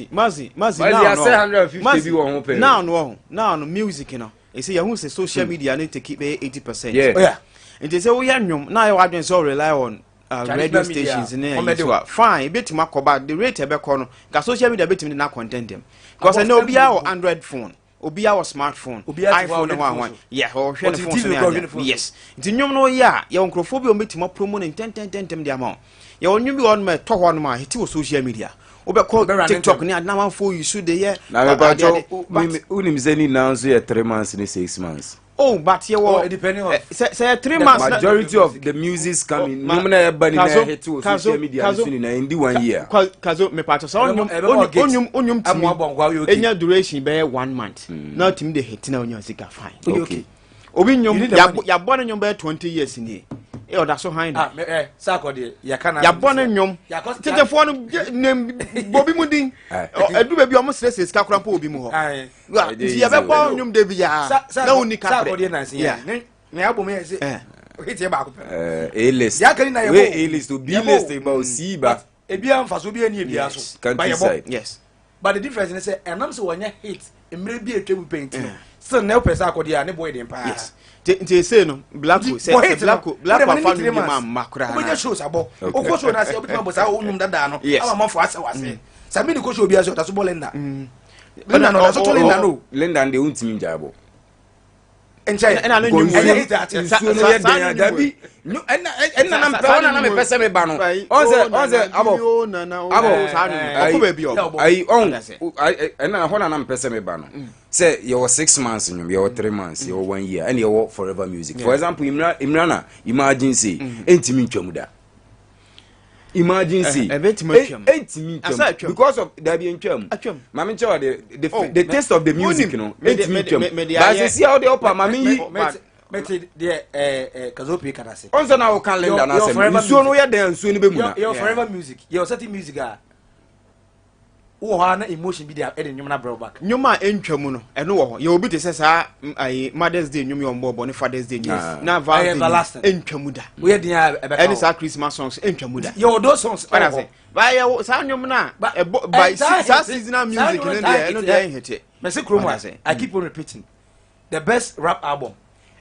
S5: Mazi.
S6: Now no music you know. You see you say social media need to keep 80%.
S5: Yeah. Oh yeah.
S6: And they say we are nyom now you adwen so rely on radio stations in there. Fine, bit ma ko ba the rate e be ko no. Ka social media bit me na content them. Because I know be our Android phone. Obi our smartphone iPhone one yeah or hwe the phone yes nti nyom no ya ye onkrofo bi o metima promo ne 10 de amount ye onwum bi on me to ho no ma hiti wo social media obe call TikTok ni adna man for you should dey
S2: na me ba jo unim zeni now so 3 months ni 6 months.
S6: Oh, but you were
S5: depending on
S6: say 3 months.
S2: Majority of the music's coming. No man everybody na hit to social media in the 1 year.
S6: Kazo me part so onyum enya duration be 1 month. Now team dey hit na onyum sika fine. Okay. Obi nyum ya born nyum be 20 years ni. E oda so hind.
S5: Sakode ya kana.
S6: Ya born nyum. Tetefo no bobi mudin. Edu be bi omo stress sika kura po obi mu ho. Ti ya be born nyum de bi ya. Na unika.
S5: Sakode na sin. Me abo me say. Hit ya ba ko.
S2: A-list.
S5: Ya kan na ya
S2: A-list to B-list about C ba.
S5: Ebi am faso bi ani ebi aso.
S6: Yes.
S5: But the difference is say enam say wonya hit emre bi etwa bu paint no. Still na pesa akode ya ne boy dem pa.
S6: Yes. They say no black say black family man makura.
S5: Obi shows abo. Okwo show na say obi ma bosa onum dada no. Ama manfo ase wase. Sami ni ko show bi aso ta so bolenda. Linda no so to Linda no.
S2: Linda de untimi njabo.
S6: Ena no nyum.
S2: Dabi. Ena na me pese me ba no. Onze abo ai on ena ho na me pese me ba no. Say you 6 months nyum, you 3 months, you 1 year, and you forever music. For example, Imrana, imagine say entimi ntwam da. Imagine say entimi ntwam because of dabi ntwam. Mama nche the taste of the music no. Entimi ntwam. But see how the upper mama yi
S5: Mete the Kazopi kana say.
S2: Onzo na o kan lenda na say. Nsuo no ye den nsuo ni be mu na.
S5: Your forever music. Your certain music wo ha na emotion bi dey e nyum na bro back
S6: nyum a entwam no eno wo ho ye obi te sesa ai Mother's Day nyum yombo bo ne Father's Day nyum na Valentine's entwam da
S5: we dey
S6: any sa Christmas songs entwam da
S5: yo those songs
S6: para say ba ye sa nyum na by sa seasonal music no dey eno dey hete
S5: me say chroma say I keep on repeating the best rap album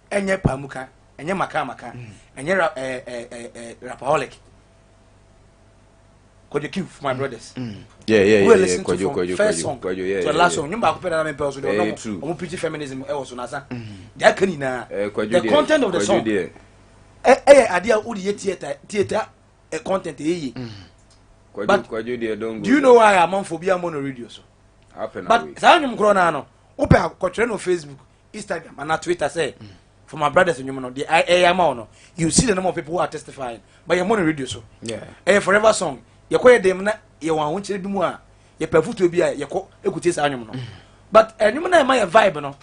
S5: enye pamuka enye maka enye rapaholic Kojo Q for my brothers.
S2: Yeah.
S5: Kojo. The last song, you back na me person do no. Omo preach feminism e was so na sa. Dia kan ina. The content of the song. Ade a odi theater content e.
S2: Kojo dey don go.
S5: Do you know why am for be am on radio so? But sa nyum kro na no. Ope akotwere no Facebook, Instagram and Twitter say for my brothers nyum no the am no. You see the number of people who are testifying. But you're on radio so. Yeah. Forever song. You call them na you want to be more. You perfume be a you call ekutis anyum no. But anyum na my vibe no.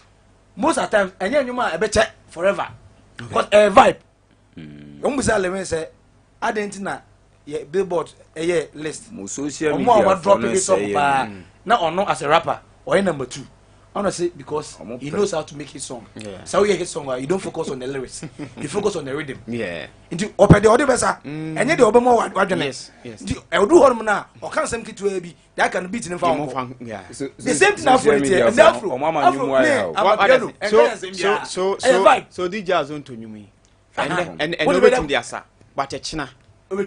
S5: Most of the time anyum a better forever. Because a vibe. Umbusa le say adentina ye billboard list.
S2: Mo social media
S5: drop it up na ono as a rapper or number 2. Honestly, because he knows how to make his song. So you hear his song, you don't focus on the lyrics. You focus on the rhythm.
S6: Yeah.
S5: Into open the audio besa. And yet the obama what
S6: Yes.
S5: I will do hormone now. Or can some kid to be that can beat in phone.
S6: Yeah.
S5: The same thing after it. And Afro.
S6: So DJ Azon to me. And no waiting the asa. But a china. One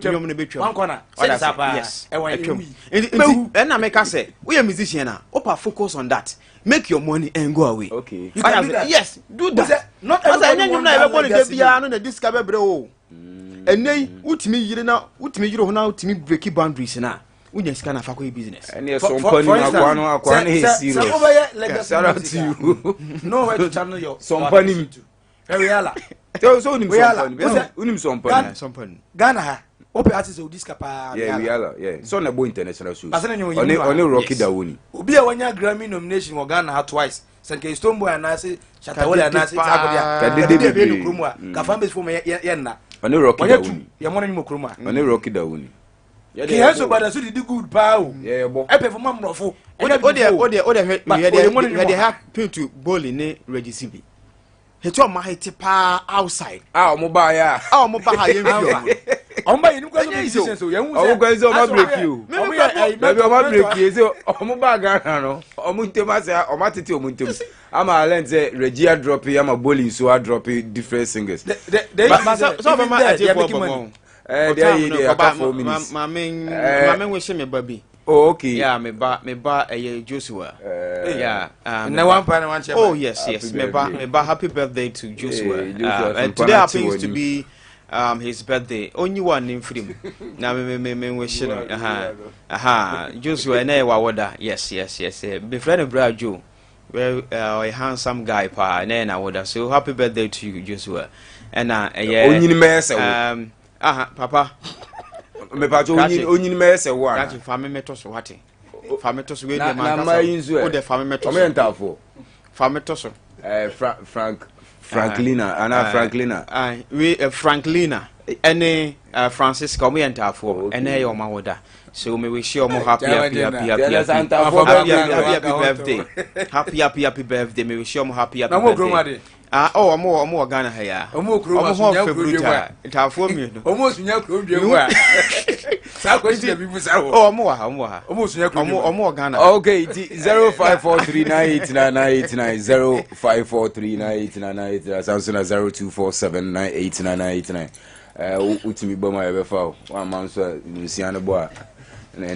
S6: corner. Yes. And I make us say, we are musicians now. Opa focus on that. Make your money and go away.
S2: Okay.
S5: You can do that.
S6: Yes, do that.
S5: Not
S6: everybody want to be on the discover bro. And then ultimately you know now to me break boundaries now. We just kind of fuck business.
S2: And yes, some funny one is serious. Shout out to you.
S5: Nowhere to channel your
S2: some funny.
S5: Very ala.
S2: So unim some funny.
S5: Ghana. Ope artist o discapa.
S2: Yeah, we are. Yeah. So na bo international shows.
S5: Only
S2: Rocky Dawuni.
S5: Obi a wanya Grammy nomination wo Ghana twice. Sanke Stoneboy anase Shatawale anase Tagodia. Kadede be no kromu a. Ka fan base for me ye na.
S2: Only Rocky Dawuni.
S5: Ye mo na nyimo kromu a.
S2: Only Rocky Dawuni.
S5: Ki henso bada so di good pa o.
S2: Yeah, bo.
S5: E perform amrofo.
S6: We had happen to Boli ne Regisibi. He told my pa outside.
S2: Mo ba ya.
S6: Mo ba ha ye
S5: Omba yinu kwa musician so ye hu say.
S2: Omo gwazi o ma break you. Baby o ma break you say omo ba Ghana no. Omo ntem ase o ma tete omo ntem. Ama learn say Regia drop here ama Boli so a drop different singers.
S6: So mama aje for bomo.
S2: There you dey 4 minutes.
S6: Mama we she me baby.
S2: Oh, okay.
S6: Yeah, me ba Joshua. Yeah.
S5: Na one pa na one chair.
S6: Oh yes. Me ba happy birthday to Joshua. And today happens to be his birthday. Only one name for him. Na me wish him. Joshua na wa wada. Yes. Be friend bra Joe. Well, a handsome guy pa na wada. So happy birthday to you, Joshua. And
S2: only me
S6: papa.
S2: Me pa jo onyin me se wo ana.
S6: That family metos what? Family metos we
S2: dey man. Na yinzu
S6: o dey family metos.
S2: O me entafo.
S6: Family metos.
S2: Franklina, Anna Franklina.
S6: We Franklina. Any Francisco o me entafo. Ene your mawoda. So me wish you more happy birthday. Happy birthday. Me wish you more happy birthday. Omo Ghana here.
S5: Omo Kroma
S6: February. Itafo mi no.
S5: Omo sunya krom dwe wa. Sa question people say
S6: omo
S5: sunya krom.
S6: Omo Ghana.
S2: Okay, 0543989989 0543989989 Samsung 0247989989. Utimi boma ebe fa. One man so Luciano boa. Na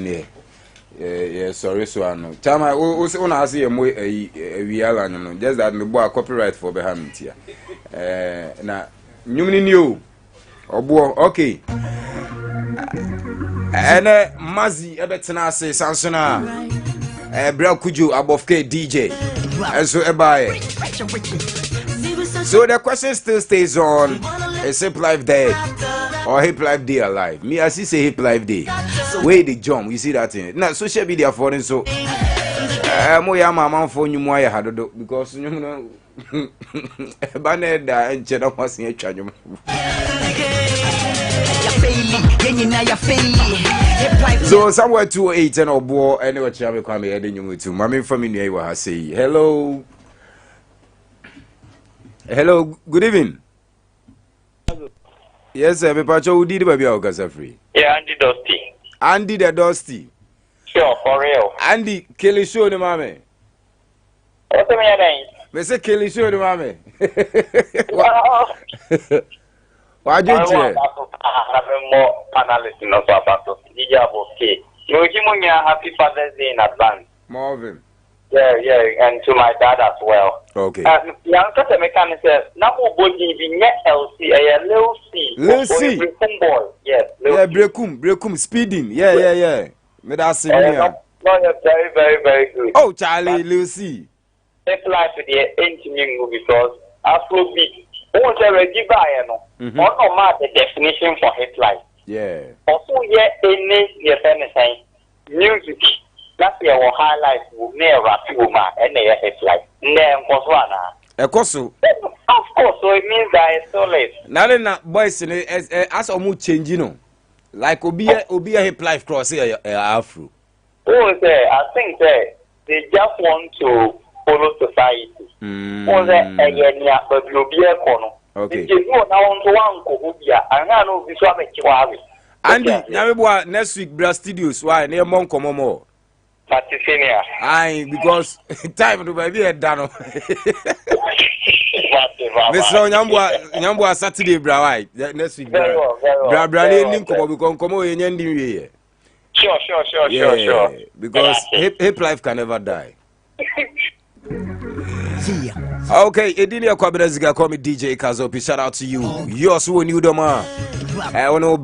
S2: yeah, sorry so ano. Chama una ase mo wiala no. Just that me boa copyright for behind here. Na nyumni ni o. Obo okay. Ene mazi ebetena ase sansona. Bra kuju Abofkay DJ. So ebaye. So the question still stays on. Is Hip Life dead or Hip Life Day alive? Me, I see say Hip Life Day. Where the jump, you see that thing. Now social media for it, so mo ya mama for you mo ya hadodo because you know baneda and cheda was in chanyo. So somewhere 208 and obo anyway chame kwame heading you to. Mami from me wa say hello. Hello, good evening. Yes, sir. Me pacho udi di baby okasa free.
S7: Yeah, Andy Dusty.
S2: Andy the Dusty.
S7: Sure, for real.
S2: Andy, Kelly show the mame.
S7: What's the name?
S2: Me say Kelly show the mame. Why do you
S7: have more panelists in also about DJ Abofkay. You happy Father's Day in advance.
S2: More of him.
S7: Yeah, and to my dad as well.
S2: Okay.
S7: Young Cutter Mechanic says, Namu Bodi Vignette LC, a little C. Boy. Yes,
S2: yeah, Brekum, speeding. Yeah. Me that's senior.
S7: No, you're very good.
S2: Oh, Charlie, Lucy.
S7: Hip Life with the engineering because Afrobeat. Won't already buy no. No matter the definition for Hip Life.
S2: Yeah.
S7: Also, any saying music. That's your highlight will never rap woman and they Hip Life. Then was one.
S2: Of course, so
S7: it means that it's so late.
S2: Now, boys, as almost changing, you know, like Obia Hip Life cross here, Afro.
S7: I think that they just want to follow society. Was a year but you'll be a corner.
S2: Okay.
S7: You know now on to one Kobia, and I know this one make you have it.
S2: Andy, now next week, Bra Studios, why near Monko Momo?
S7: Patisenia.
S2: Aye, because time to be a dano. Miss Nyambua Saturday, Bra, next week.
S7: Very well.
S2: Bra, link come over in Yendi.
S7: Sure.
S2: Because hip life can never die. Okay, Edinia Kwabereziga call me DJ Kazopi. Shout out to you. You also knew the man. I want to